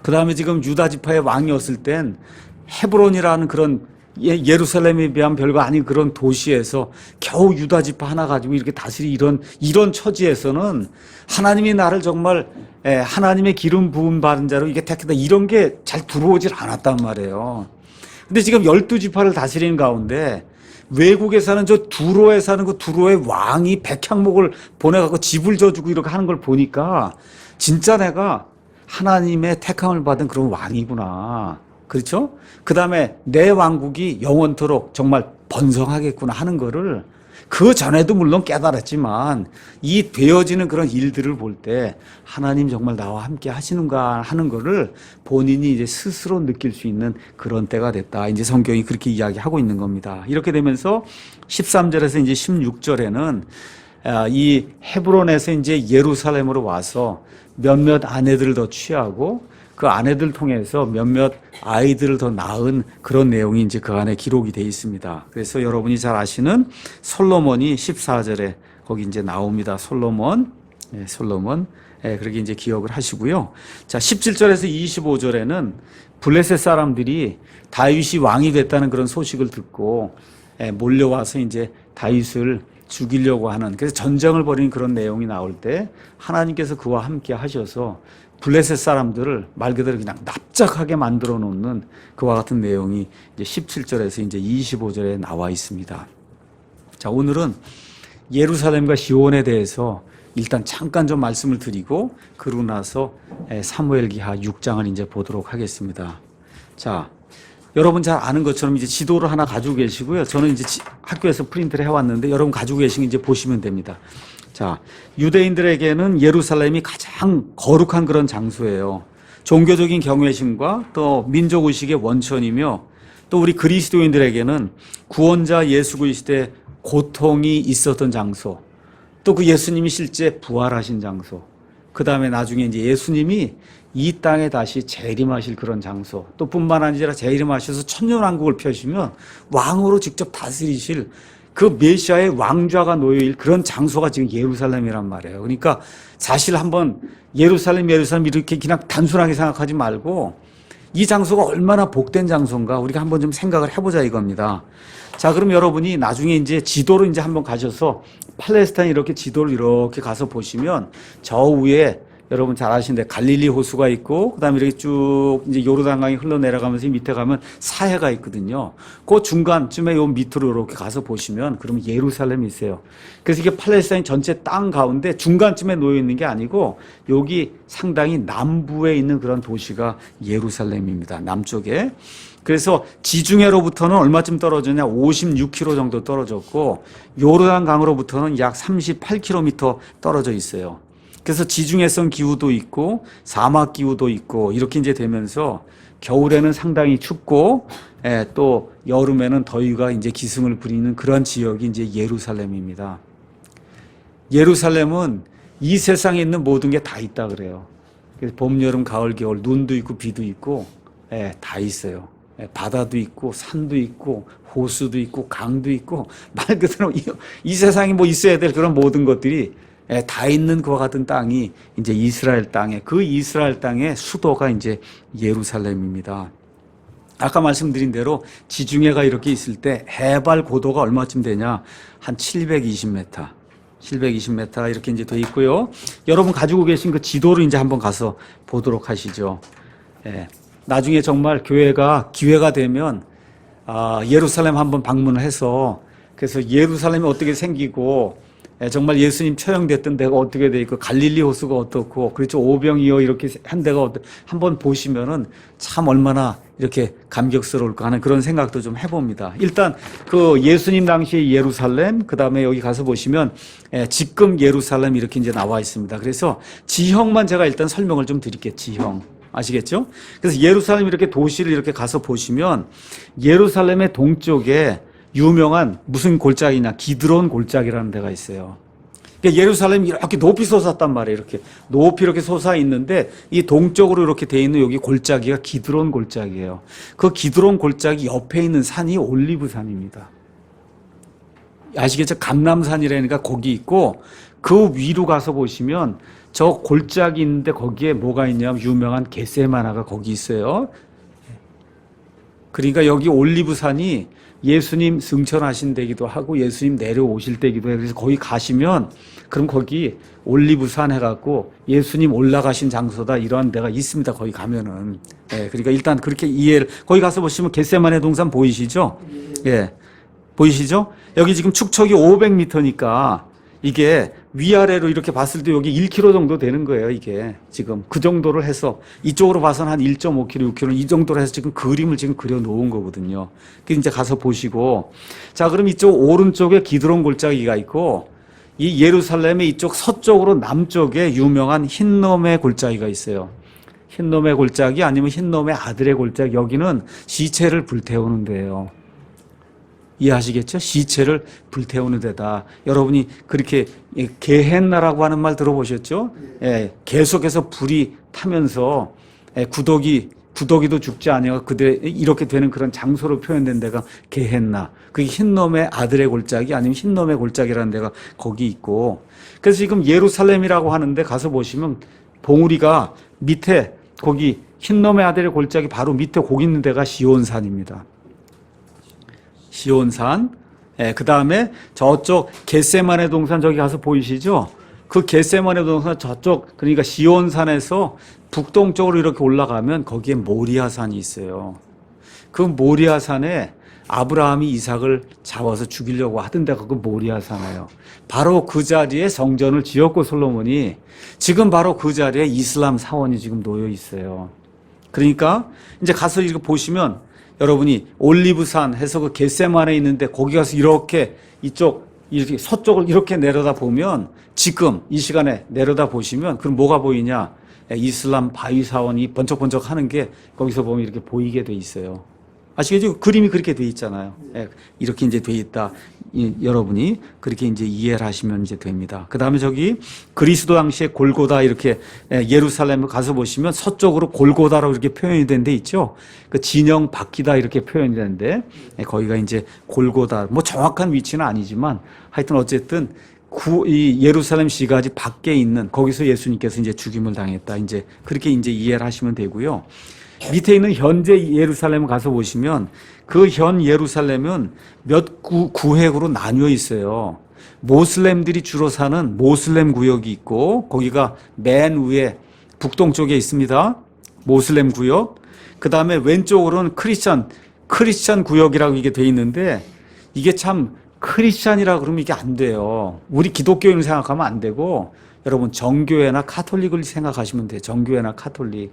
그 다음에 지금 유다 지파의 왕이었을 땐 헤브론이라는 그런 예루살렘에 비하면 별거 아닌 그런 도시에서 겨우 유다 지파 하나 가지고 이렇게 다스리 이런 처지에서는 하나님이 나를 정말 하나님의 기름 부음 받은 자로 이게 택했다, 이런 게 잘 들어오질 않았단 말이에요. 근데 지금 12지파를 다스리는 가운데 외국에 사는 저 두로에 사는 그 두로의 왕이 백향목을 보내갖고 집을 져주고 이렇게 하는 걸 보니까 진짜 내가 하나님의 택함을 받은 그런 왕이구나. 그렇죠? 그 다음에 내 왕국이 영원토록 정말 번성하겠구나 하는 거를 그 전에도 물론 깨달았지만 이 되어지는 그런 일들을 볼 때 하나님 정말 나와 함께 하시는가 하는 거를 본인이 이제 스스로 느낄 수 있는 그런 때가 됐다. 이제 성경이 그렇게 이야기하고 있는 겁니다. 이렇게 되면서 13절에서 이제 16절에는 이 헤브론에서 이제 예루살렘으로 와서 몇몇 아내들을 더 취하고 그 아내들 통해서 몇몇 아이들을 더 낳은 그런 내용이 이제 그 안에 기록이 되어 있습니다. 그래서 여러분이 잘 아시는 솔로몬이 14절에 거기 이제 나옵니다. 솔로몬. 그렇게 이제 기억을 하시고요. 자, 17절에서 25절에는 블레셋 사람들이 다윗이 왕이 됐다는 그런 소식을 듣고 몰려와서 이제 다윗을 죽이려고 하는, 그래서 전쟁을 벌이는 그런 내용이 나올 때 하나님께서 그와 함께 하셔서 블레셋 사람들을 말 그대로 그냥 납작하게 만들어 놓는 그와 같은 내용이 이제 17절에서 이제 25절에 나와 있습니다. 자, 오늘은 예루살렘과 시온에 대해서 일단 잠깐 좀 말씀을 드리고 그러고 나서 사무엘기하 6장을 이제 보도록 하겠습니다. 자, 여러분 잘 아는 것처럼 이제 지도를 하나 가지고 계시고요. 저는 이제 학교에서 프린트를 해왔는데 여러분 가지고 계시면 이제 보시면 됩니다. 자, 유대인들에게는 예루살렘이 가장 거룩한 그런 장소예요. 종교적인 경외심과 또 민족의식의 원천이며, 또 우리 그리스도인들에게는 구원자 예수 그리스도의 고통이 있었던 장소, 또 그 예수님이 실제 부활하신 장소, 그 다음에 나중에 이제 예수님이 이 땅에 다시 재림하실 그런 장소, 또 뿐만 아니라 재림하셔서 천년왕국을 펴시면 왕으로 직접 다스리실 그 메시아의 왕좌가 놓여있는 그런 장소가 지금 예루살렘이란 말이에요. 그러니까 사실 한번 예루살렘 이렇게 그냥 단순하게 생각하지 말고 이 장소가 얼마나 복된 장소인가 우리가 한번 좀 생각을 해보자 이겁니다. 자, 그럼 여러분이 나중에 이제 지도로 이제 한번 가셔서 팔레스타인 이렇게 지도를 이렇게 가서 보시면 저 위에 여러분 잘 아시는데 갈릴리 호수가 있고, 그 다음에 이렇게 쭉 이제 요르단강이 흘러내려가면서 밑에 가면 사해가 있거든요. 그 중간쯤에 요 밑으로 이렇게 가서 보시면 그러면 예루살렘이 있어요. 그래서 이게 팔레스타인 전체 땅 가운데 중간쯤에 놓여 있는 게 아니고 여기 상당히 남부에 있는 그런 도시가 예루살렘입니다. 남쪽에. 그래서 지중해로부터는 얼마쯤 떨어졌냐? 56km 정도 떨어졌고, 요르단강으로부터는 약 38km 떨어져 있어요. 그래서 지중해성 기후도 있고 사막 기후도 있고 이렇게 이제 되면서 겨울에는 상당히 춥고 또 여름에는 더위가 이제 기승을 부리는 그런 지역이 이제 예루살렘입니다. 예루살렘은 이 세상에 있는 모든 게 다 있다 그래요. 그래서 봄, 여름, 가을, 겨울, 눈도 있고 비도 있고 다 있어요. 바다도 있고 산도 있고 호수도 있고 강도 있고 말 그대로 이 세상에 뭐 있어야 될 그런 모든 것들이 다 있는 그와 같은 땅이 이제 이스라엘 땅에, 그 이스라엘 땅의 수도가 이제 예루살렘입니다. 아까 말씀드린 대로 지중해가 이렇게 있을 때 해발 고도가 얼마쯤 되냐? 한 720m. 720m 이렇게 이제 돼 있고요. 여러분 가지고 계신 그 지도를 이제 한번 가서 보도록 하시죠. 나중에 정말 교회가 기회가 되면 예루살렘 한번 방문을 해서, 그래서 예루살렘이 어떻게 생기고 정말 예수님 처형됐던 데가 어떻게 돼 있고 갈릴리 호수가 어떻고, 그렇죠, 오병이어 이렇게 한 데가 한번 보시면은 참 얼마나 이렇게 감격스러울까 하는 그런 생각도 좀 해봅니다. 일단 그 예수님 당시의 예루살렘, 그 다음에 여기 가서 보시면 지금 예루살렘 이렇게 이제 나와 있습니다. 그래서 지형만 제가 일단 설명을 좀 드릴게요. 지형 아시겠죠? 그래서 예루살렘 이렇게 도시를 이렇게 가서 보시면 예루살렘의 동쪽에 유명한 무슨 골짜기냐, 기드론 골짜기라는 데가 있어요. 그러니까 예루살렘이 이렇게 높이 솟았단 말이에요. 이렇게 높이 이렇게 솟아 있는데 이 동쪽으로 이렇게 돼 있는 여기 골짜기가 기드론 골짜기예요. 그 기드론 골짜기 옆에 있는 산이 올리브산입니다. 아시겠죠? 감람산이라니까 거기 있고 그 위로 가서 보시면 저 골짜기 있는데 거기에 뭐가 있냐면 유명한 겟세마나가 거기 있어요. 그러니까 여기 올리브산이 예수님 승천하신 데기도 하고 예수님 내려오실 때기도 해요. 그래서 거기 가시면 그럼 거기 올리브산 해갖고 예수님 올라가신 장소다 이러한 데가 있습니다. 거기 가면은. 예, 그러니까 일단 그렇게 이해를 거기 가서 보시면 겟세마네 동산 보이시죠? 예, 보이시죠? 여기 지금 축척이 500m니까 이게 위아래로 이렇게 봤을 때 여기 1km 정도 되는 거예요. 이게 지금 그 정도를 해서 이쪽으로 봐서는 한 1.5km, 6km 이 정도로 해서 지금 그림을 지금 그려 놓은 거거든요. 그 이제 가서 보시고 자 그럼 이쪽 오른쪽에 기드론 골짜기가 있고 이 예루살렘의 이쪽 서쪽으로 남쪽에 유명한 흰놈의 골짜기가 있어요. 흰놈의 골짜기 아니면 흰놈의 아들의 골짜기 여기는 시체를 불태우는 데예요. 이해하시겠죠? 시체를 불태우는 데다. 여러분이 그렇게 게헨나라고 하는 말 들어보셨죠? 예, 계속해서 불이 타면서 구더기도 죽지 아니하고 그들 이렇게 되는 그런 장소로 표현된 데가 게헨나. 그게 흰놈의 아들의 골짜기 아니면 흰놈의 골짜기라는 데가 거기 있고. 그래서 지금 예루살렘이라고 하는데 가서 보시면 봉우리가 밑에 거기 흰놈의 아들의 골짜기 바로 밑에 거기 있는 데가 시온산입니다. 시온산, 그 다음에 저쪽 겟세마네 동산 저기 가서 보이시죠? 그 겟세마네 동산 저쪽 그러니까 시온산에서 북동쪽으로 이렇게 올라가면 거기에 모리아산이 있어요. 그 모리아산에 아브라함이 이삭을 잡아서 죽이려고 하던 데가 그 모리아산이에요. 바로 그 자리에 성전을 지었고 솔로몬이 지금 바로 그 자리에 이슬람 사원이 지금 놓여 있어요. 그러니까 이제 가서 이렇게 보시면 여러분이 올리브산 해서 그 겟세마네 있는데 거기 가서 이렇게 이쪽 이렇게 서쪽을 이렇게 내려다 보면 지금 이 시간에 내려다 보시면 그럼 뭐가 보이냐? 이슬람 바위 사원이 번쩍번쩍 하는 게 거기서 보면 이렇게 보이게 돼 있어요. 아시겠죠? 그림이 그렇게 돼 있잖아요. 이렇게 이제 돼 있다. 여러분이 그렇게 이제 이해를 하시면 이제 됩니다. 그 다음에 저기 그리스도 당시에 골고다 이렇게 예루살렘을 가서 보시면 서쪽으로 골고다로 이렇게 표현이 된 데 있죠. 그 진영 바뀌다 이렇게 표현이 되는데 거기가 이제 골고다. 뭐 정확한 위치는 아니지만 하여튼 어쨌든 이 예루살렘 시가지 밖에 있는 거기서 예수님께서 이제 죽임을 당했다. 이제 그렇게 이제 이해를 하시면 되고요. 밑에 있는 현재 예루살렘 가서 보시면 그 현 예루살렘은 몇 구획으로 나뉘어 있어요. 모슬렘들이 주로 사는 모슬렘 구역이 있고 거기가 맨 위에 북동쪽에 있습니다. 모슬렘 구역. 그 다음에 왼쪽으로는 크리스찬 구역이라고 이게 돼 있는데 이게 참 크리스찬이라 그러면 이게 안 돼요. 우리 기독교인을 생각하면 안 되고 여러분 정교회나 카톨릭을 생각하시면 돼요. 정교회나 카톨릭.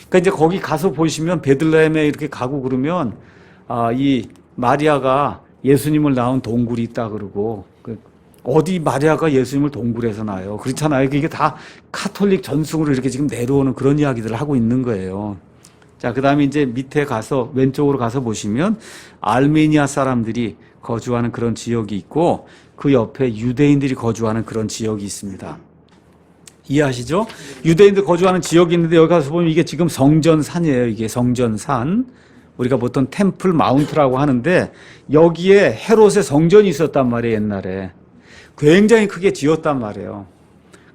그러니까 이제 거기 가서 보시면 베들레헴에 이렇게 가고 그러면 이 마리아가 예수님을 낳은 동굴이 있다 그러고 어디 마리아가 예수님을 동굴에서 낳아요. 그렇잖아요. 이게 다 카톨릭 전승으로 이렇게 지금 내려오는 그런 이야기들을 하고 있는 거예요. 자, 그 다음에 이제 밑에 가서 왼쪽으로 가서 보시면 알메니아 사람들이 거주하는 그런 지역이 있고 그 옆에 유대인들이 거주하는 그런 지역이 있습니다. 이해하시죠? 유대인들 거주하는 지역이 있는데 여기 가서 보면 이게 지금 성전산이에요. 이게 성전산. 우리가 보통 템플 마운트라고 하는데 여기에 헤롯의 성전이 있었단 말이에요. 옛날에. 굉장히 크게 지었단 말이에요.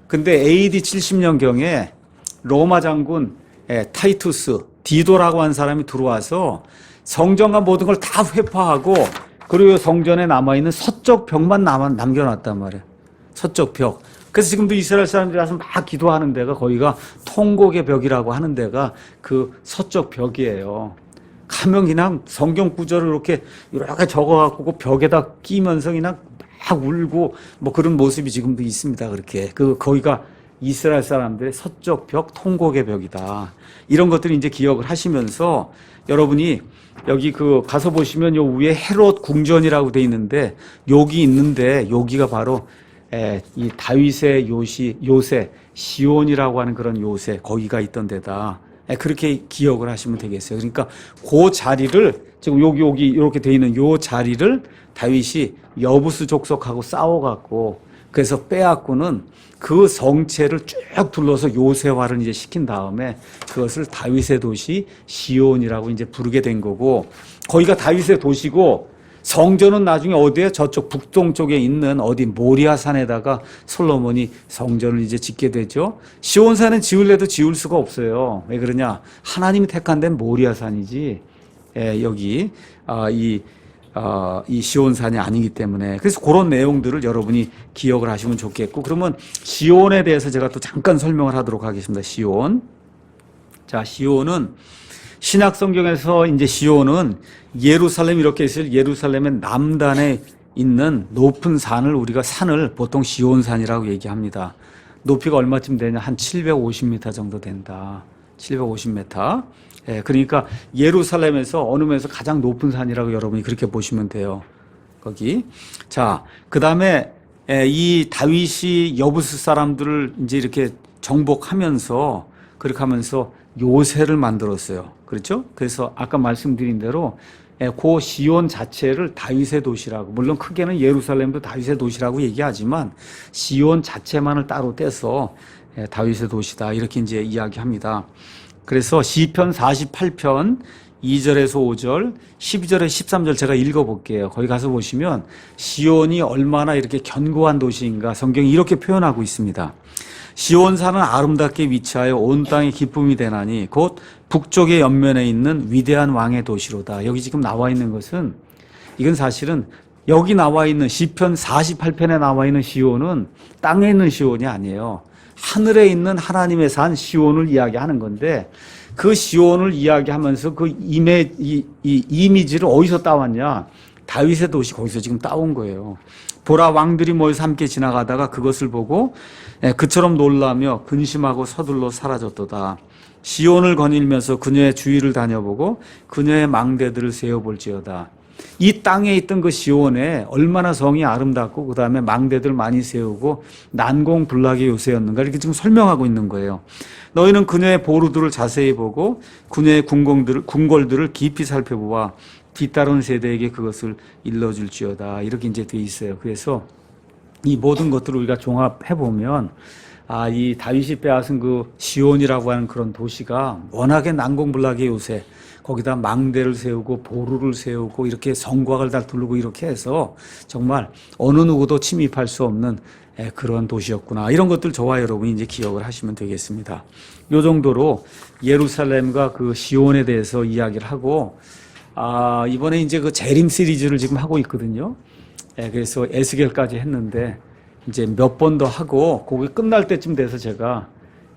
근데 AD 70년경에 로마 장군 타이투스 디도라고 하는 사람이 들어와서 성전과 모든 걸 다 회파하고 그리고 성전에 남아있는 서쪽 벽만 남겨놨단 말이에요. 서쪽 벽. 그래서 지금도 이스라엘 사람들이 와서 막 기도하는 데가 거기가 통곡의 벽이라고 하는 데가 그 서쪽 벽이에요. 가면 그냥 성경 구절을 이렇게 적어갖고 그 벽에다 끼면서 그냥 막 울고 뭐 그런 모습이 지금도 있습니다. 그렇게. 거기가 이스라엘 사람들의 서쪽 벽, 통곡의 벽이다. 이런 것들을 이제 기억을 하시면서 여러분이 여기 가서 보시면 요 위에 헤롯 궁전이라고 돼 있는데 여기 있는데 여기가 바로 이 다윗의 요새 시온이라고 하는 그런 요새 거기가 있던 데다. 그렇게 기억을 하시면 되겠어요. 그러니까 그 자리를 지금 여기 이렇게 돼 있는 요 자리를 다윗이 여부스 족속하고 싸워갖고 그래서 빼앗고는 그 성체를 쭉 둘러서 요새화를 이제 시킨 다음에 그것을 다윗의 도시 시온이라고 이제 부르게 된 거고, 거기가 다윗의 도시고 성전은 나중에 어디에 저쪽 북동쪽에 있는 어디 모리아산에다가 솔로몬이 성전을 이제 짓게 되죠. 시온산은 지을래도 지을 수가 없어요. 왜 그러냐? 하나님이 택한 데는 모리아산이지, 여기 이 시온산이 아니기 때문에. 그래서 그런 내용들을 여러분이 기억을 하시면 좋겠고, 그러면 시온에 대해서 제가 또 잠깐 설명을 하도록 하겠습니다. 시온. 자, 시온은 신약 성경에서 이제 시온은 예루살렘, 이렇게 있을 예루살렘의 남단에 있는 높은 산을, 우리가 산을 보통 시온산이라고 얘기합니다. 높이가 얼마쯤 되냐? 한 750m 정도 된다. 750m. 그러니까 예루살렘에서 어느 면에서 가장 높은 산이라고 여러분이 그렇게 보시면 돼요. 거기. 자, 그 다음에 이 다윗이 여부스 사람들을 이제 이렇게 정복하면서, 그렇게 하면서 요새를 만들었어요. 그렇죠? 그래서 아까 말씀드린 대로 그 시온 자체를 다윗의 도시라고, 물론 크게는 예루살렘도 다윗의 도시라고 얘기하지만 시온 자체만을 따로 떼서 다윗의 도시다, 이렇게 이제 이야기합니다. 그래서 시편 48편 2절에서 5절, 12절에서 13절 제가 읽어볼게요. 거기 가서 보시면 시온이 얼마나 이렇게 견고한 도시인가 성경이 이렇게 표현하고 있습니다. 시온산은 아름답게 위치하여 온 땅의 기쁨이 되나니 곧 북쪽의 옆면에 있는 위대한 왕의 도시로다. 여기 지금 나와 있는 것은, 이건 사실은 여기 나와 있는 시편 48편에 나와 있는 시온은 땅에 있는 시온이 아니에요. 하늘에 있는 하나님의 산 시온을 이야기하는 건데, 그 시온을 이야기하면서 그 이미지를 어디서 따왔냐? 다윗의 도시, 거기서 지금 따온 거예요. 보라, 왕들이 모여서 함께 지나가다가 그것을 보고 그처럼 놀라며 근심하고 서둘러 사라졌도다. 시온을 거닐면서 그녀의 주위를 다녀보고 그녀의 망대들을 세어볼지어다. 이 땅에 있던 그 시온에 얼마나 성이 아름답고 그 다음에 망대들 많이 세우고 난공불락의 요새였는가, 이렇게 지금 설명하고 있는 거예요. 너희는 그녀의 보루들을 자세히 보고 그녀의 궁궐들을 깊이 살펴보아 뒤따른 세대에게 그것을 일러줄지어다, 이렇게 이제 돼 있어요. 그래서 이 모든 것들을 우리가 종합해 보면, 이 다윗이 빼앗은 그 시온이라고 하는 그런 도시가 워낙에 난공불락의 요새, 거기다 망대를 세우고 보루를 세우고 이렇게 성곽을 다 두르고 이렇게 해서 정말 어느 누구도 침입할 수 없는 그런 도시였구나, 이런 것들 저와 여러분이 이제 기억을 하시면 되겠습니다. 이 정도로 예루살렘과 그 시온에 대해서 이야기를 하고, 이번에 이제 그 재림 시리즈를 지금 하고 있거든요. 그래서 에스겔까지 했는데 이제 몇 번 더 하고, 거기 끝날 때쯤 돼서 제가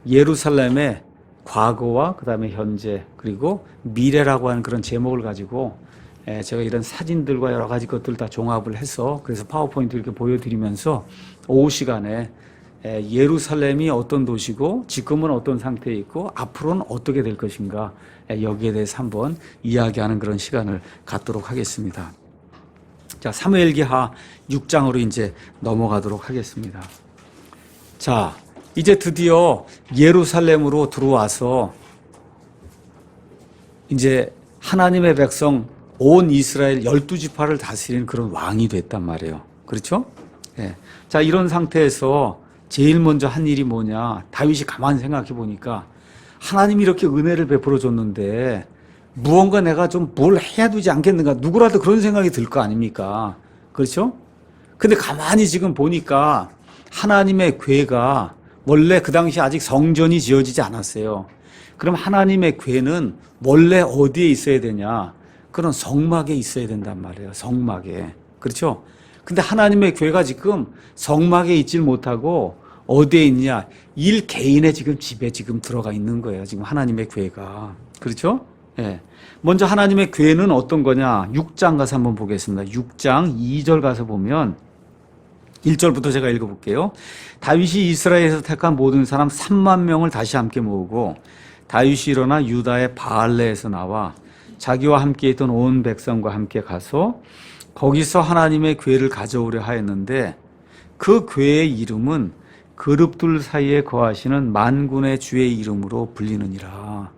예루살렘의 과거와 그 다음에 현재 그리고 미래라고 하는 그런 제목을 가지고 제가 이런 사진들과 여러 가지 것들을 다 종합을 해서, 그래서 파워포인트 이렇게 보여드리면서 오후 시간에 예루살렘이 어떤 도시고 지금은 어떤 상태에 있고 앞으로는 어떻게 될 것인가, 여기에 대해서 한번 이야기하는 그런 시간을 갖도록 하겠습니다. 자, 사무엘기하 6장으로 이제 넘어가도록 하겠습니다. 자, 이제 드디어 예루살렘으로 들어와서 이제 하나님의 백성 온 이스라엘 12지파를 다스리는 그런 왕이 됐단 말이에요. 그렇죠? 예. 자, 이런 상태에서 제일 먼저 한 일이 뭐냐? 다윗이 가만히 생각해 보니까 하나님이 이렇게 은혜를 베풀어 줬는데 무언가 내가 좀 뭘 해야 되지 않겠는가? 누구라도 그런 생각이 들 거 아닙니까? 그렇죠? 근데 가만히 지금 보니까 하나님의 궤가, 원래 그 당시 아직 성전이 지어지지 않았어요. 그럼 하나님의 궤는 원래 어디에 있어야 되냐? 그런 성막에 있어야 된단 말이에요. 성막에. 그렇죠? 근데 하나님의 궤가 지금 성막에 있질 못하고 어디에 있냐? 일 개인의 지금 집에 지금 들어가 있는 거예요. 지금 하나님의 궤가. 그렇죠? 예. 먼저 하나님의 궤는 어떤 거냐? 6장 가서 한번 보겠습니다. 6장 2절 가서 보면 1절부터 제가 읽어볼게요. 다윗이 이스라엘에서 택한 모든 사람 3만 명을 다시 함께 모으고 다윗이 일어나 유다의 바알레에서 나와 자기와 함께 있던 온 백성과 함께 가서 거기서 하나님의 궤를 가져오려 하였는데 그 궤의 이름은 그룹들 사이에 거하시는 만군의 주의 이름으로 불리느니라.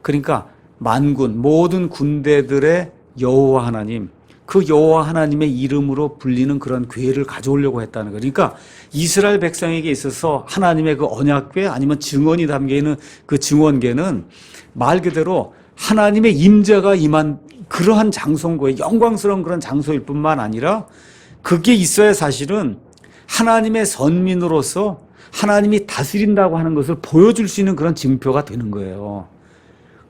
그러니까 만군, 모든 군대들의 여호와 하나님, 그 여호와 하나님의 이름으로 불리는 그런 궤를 가져오려고 했다는 거예요. 그러니까 이스라엘 백성에게 있어서 하나님의 그 언약궤 아니면 증언이 담겨 있는 그 증언궤는 말 그대로 하나님의 임재가 임한 그러한 장소인 거예요. 영광스러운 그런 장소일 뿐만 아니라 그게 있어야 사실은 하나님의 선민으로서 하나님이 다스린다고 하는 것을 보여줄 수 있는 그런 증표가 되는 거예요.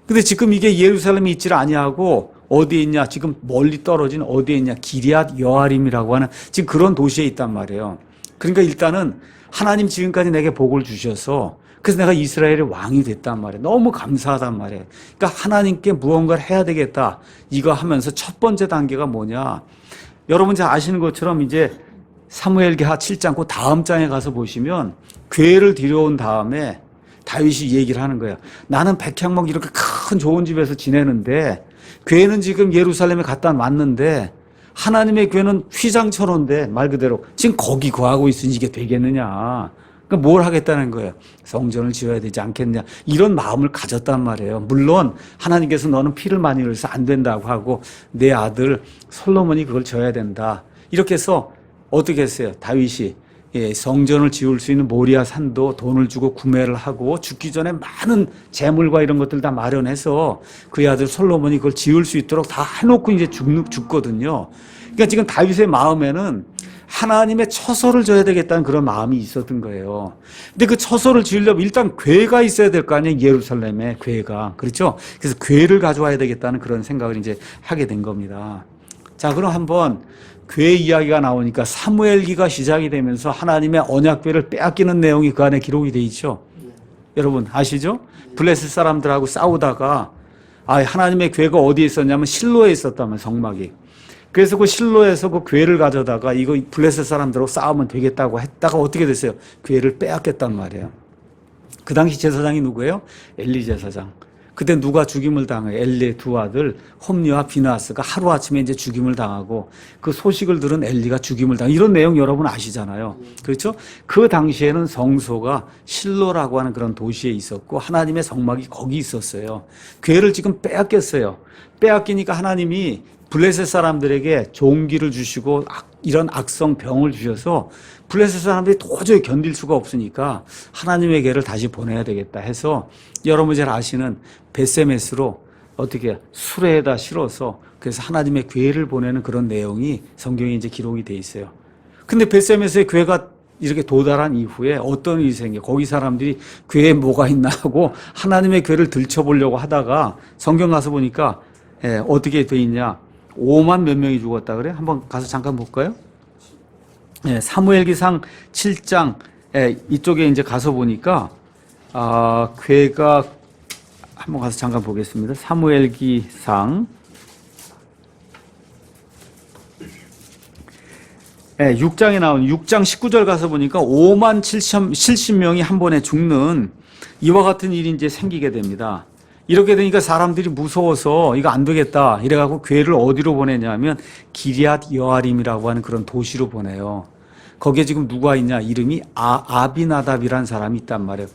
근데 지금 이게 예루살렘에 있지를 아니하고 어디에 있냐? 지금 멀리 떨어진 어디에 있냐? 기럇 여아림이라고 하는 지금 그런 도시에 있단 말이에요. 그러니까 일단은 하나님 지금까지 내게 복을 주셔서 그래서 내가 이스라엘의 왕이 됐단 말이에요. 너무 감사하단 말이에요. 그러니까 하나님께 무언가를 해야 되겠다. 이거 하면서 첫 번째 단계가 뭐냐? 여러분 잘 아시는 것처럼 이제 사무엘기하 7장 그 다음 장에 가서 보시면 궤를 들여온 다음에 다윗이 얘기를 하는 거예요. 나는 백향목 이렇게 큰 좋은 집에서 지내는데 궤는 지금 예루살렘에 갖다 놨는데 하나님의 궤는 휘장천원인데 말 그대로 지금 거기 거하고 있으니 이게 되겠느냐. 그러니까 뭘 하겠다는 거예요. 성전을 지어야 되지 않겠냐. 이런 마음을 가졌단 말이에요. 물론 하나님께서 너는 피를 많이 흘려서 안 된다고 하고 내 아들 솔로몬이 그걸 져야 된다. 이렇게 해서 어떻게 했어요? 다윗이 성전을 지을 수 있는 모리아 산도 돈을 주고 구매를 하고 죽기 전에 많은 재물과 이런 것들 다 마련해서 그의 아들 솔로몬이 그걸 지을 수 있도록 다 해놓고 이제 죽거든요. 그러니까 지금 다윗의 마음에는 하나님의 처소를 져야 되겠다는 그런 마음이 있었던 거예요. 근데 그 처소를 지으려면 일단 궤가 있어야 될 거 아니에요. 예루살렘에 궤가. 그렇죠? 그래서 궤를 가져와야 되겠다는 그런 생각을 이제 하게 된 겁니다. 자, 그럼 한번 궤 이야기가 나오니까 사무엘기가 시작이 되면서 하나님의 언약궤를 빼앗기는 내용이 그 안에 기록이 돼 있죠. 여러분 아시죠? 블레셋 사람들하고 싸우다가 하나님의 궤가 어디에 있었냐면 실로에 있었다면 성막이. 그래서 그 실로에서 그 궤를 가져다가 이거 블레셋 사람들하고 싸우면 되겠다고 했다가 어떻게 됐어요? 궤를 빼앗겼단 말이에요. 그 당시 제사장이 누구예요? 엘리 제사장. 그때 누가 죽임을 당해요? 엘리의 두 아들 홈리와 비나스가 하루아침에 이제 죽임을 당하고 그 소식을 들은 엘리가 죽임을 당하고 이런 내용 여러분 아시잖아요. 그렇죠? 그 당시에는 성소가 실로라고 하는 그런 도시에 있었고 하나님의 성막이 거기 있었어요. 궤를 지금 빼앗겼어요. 빼앗기니까 하나님이 블레셋 사람들에게 종기를 주시고 이런 악성 병을 주셔서 블레셋 사람들이 도저히 견딜 수가 없으니까 하나님의 궤를 다시 보내야 되겠다 해서 여러분 잘 아시는 베세메스로 어떻게 수레에다 실어서 그래서 하나님의 궤를 보내는 그런 내용이 성경에 이제 기록이 돼 있어요. 근데 베세메스의 궤가 이렇게 도달한 이후에 어떤 일이 생겨? 거기 사람들이 궤에 뭐가 있나 하고 하나님의 궤를 들춰보려고 하다가 성경 가서 보니까 어떻게 돼 있냐? 5만 몇 명이 죽었다 그래? 한번 가서 잠깐 볼까요? 사무엘기상 7장 이쪽에 이제 가서 보니까 궤가 한번 가서 잠깐 보겠습니다. 사무엘기상 6장에 나온 6장 19절 가서 보니까 5만 70명이 한 번에 죽는 이와 같은 일이 이제 생기게 됩니다. 이렇게 되니까 사람들이 무서워서 이거 안 되겠다 이래갖고 궤를 어디로 보내냐면 기럇 여아림이라고 하는 그런 도시로 보내요. 거기에 지금 누가 있냐? 이름이 아비나답이라는 사람이 있단 말이에요.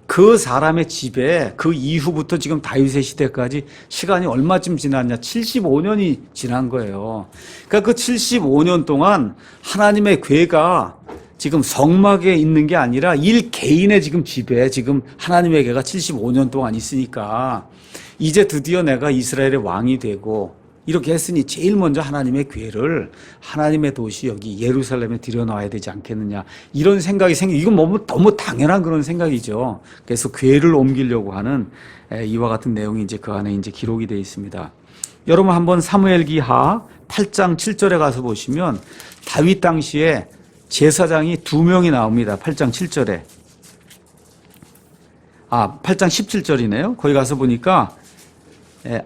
그 사람의 집에 그 이후부터 지금 다윗의 시대까지 시간이 얼마쯤 지났냐? 75년이 지난 거예요. 그러니까 그 75년 동안 하나님의 궤가 지금 성막에 있는 게 아니라 일 개인의 지금 집에 지금 하나님의 궤가 75년 동안 있으니까 이제 드디어 내가 이스라엘의 왕이 되고 이렇게 했으니 제일 먼저 하나님의 궤를 하나님의 도시 여기 예루살렘에 들여놔야 되지 않겠느냐 이런 생각이 이건 너무 당연한 그런 생각이죠. 그래서 궤를 옮기려고 하는 이와 같은 내용이 이제 그 안에 이제 기록이 되어 있습니다. 여러분 한번 사무엘기하 8장 7절에 가서 보시면 다윗 당시에 제사장이 2명이 나옵니다. 8장 7절에. 8장 17절이네요. 거기 가서 보니까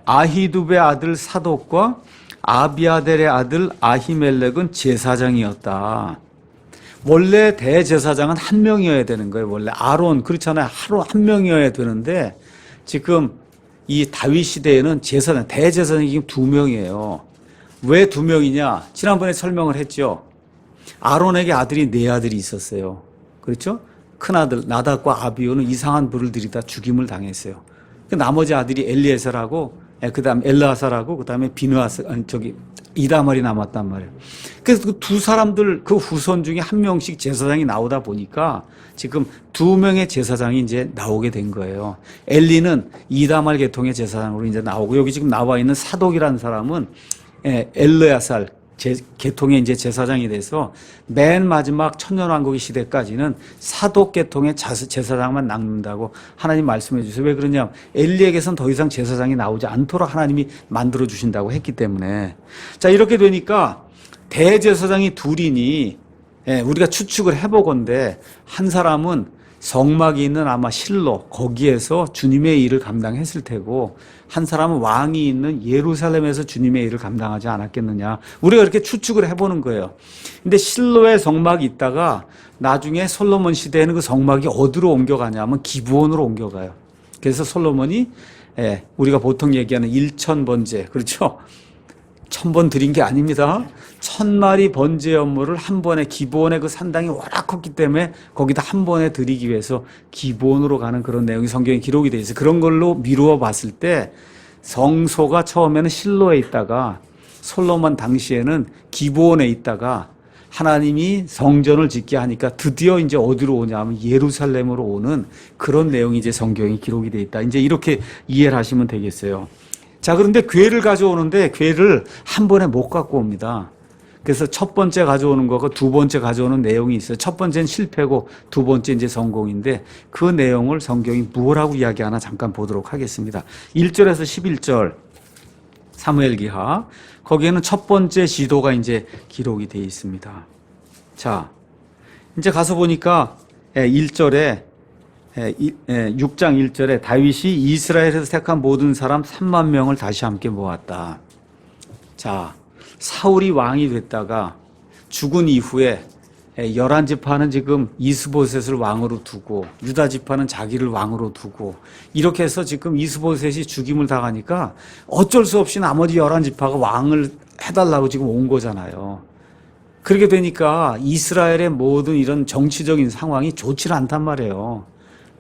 아히두베의 아들 사독과 아비아델의 아들 아히멜렉은 제사장이었다. 원래 대제사장은 한 명이어야 되는 거예요. 원래 아론 그렇잖아요. 하루 한 명이어야 되는데 지금 이 다윗 시대에는 대제사장이 지금 2명이에요. 왜 2명이냐? 지난번에 설명을 했죠. 아론에게 아들이 4아들이 있었어요. 그렇죠? 큰아들 나답과 아비오는 이상한 불을 들이다 죽임을 당했어요. 나머지 아들이 엘리에셀하고 예, 그다음 엘르아살하고 그다음에 비느하스 아니 저기 이다말이 남았단 말이에요. 그래서 그 두 사람들 그 후손 중에 한 명씩 제사장이 나오다 보니까 지금 두 명의 제사장이 이제 나오게 된 거예요. 엘리는 이다말 계통의 제사장으로 이제 나오고 여기 지금 나와 있는 사독이라는 사람은 엘르아살 계통의 이제 제사장이 돼서 맨 마지막 천년왕국의 시대까지는 사독 계통의 제사장만 남는다고 하나님 말씀해 주세요. 왜 그러냐? 엘리에게선 더 이상 제사장이 나오지 않도록 하나님이 만들어 주신다고 했기 때문에. 자, 이렇게 되니까 대제사장이 둘이니 우리가 추측을 해보건대 한 사람은 성막이 있는 아마 실로 거기에서 주님의 일을 감당했을 테고 한 사람은 왕이 있는 예루살렘에서 주님의 일을 감당하지 않았겠느냐. 우리가 이렇게 추측을 해보는 거예요. 근데 실로에 성막이 있다가 나중에 솔로몬 시대에는 그 성막이 어디로 옮겨가냐 하면 기브온으로 옮겨가요. 그래서 솔로몬이 우리가 보통 얘기하는 1000번제 그렇죠? 1000번 드린 게 아닙니다. 1000마리 번제 업무를 한 번에 기브온의 그 산당이 워낙 컸기 때문에 거기다 한 번에 드리기 위해서 기브온으로 가는 그런 내용이 성경에 기록이 돼 있어요. 그런 걸로 미루어 봤을 때 성소가 처음에는 실로에 있다가 솔로몬 당시에는 기브온에 있다가 하나님이 성전을 짓게 하니까 드디어 이제 어디로 오냐면 예루살렘으로 오는 그런 내용이 이제 성경에 기록이 돼 있다. 이제 이렇게 이해를 하시면 되겠어요. 자, 그런데 궤를 가져오는데 궤를 한 번에 못 갖고 옵니다. 그래서 첫 번째 가져오는 거고 두 번째 가져오는 내용이 있어요. 첫 번째는 실패고 두 번째 이제 성공인데 그 내용을 성경이 무엇라고 이야기하나 잠깐 보도록 하겠습니다. 1절에서 11절 사무엘기하 거기에는 첫 번째 지도가 이제 기록이 되어 있습니다. 자, 이제 가서 보니까 1절에 6장 1절에 다윗이 이스라엘에서 택한 모든 사람 3만 명을 다시 함께 모았다. 자, 사울이 왕이 됐다가 죽은 이후에 11지파는 지금 이스보셋을 왕으로 두고 유다 지파는 자기를 왕으로 두고 이렇게 해서 지금 이스보셋이 죽임을 당하니까 어쩔 수 없이 나머지 11지파가 왕을 해달라고 지금 온 거잖아요. 그렇게 되니까 이스라엘의 모든 이런 정치적인 상황이 좋지 않단 말이에요.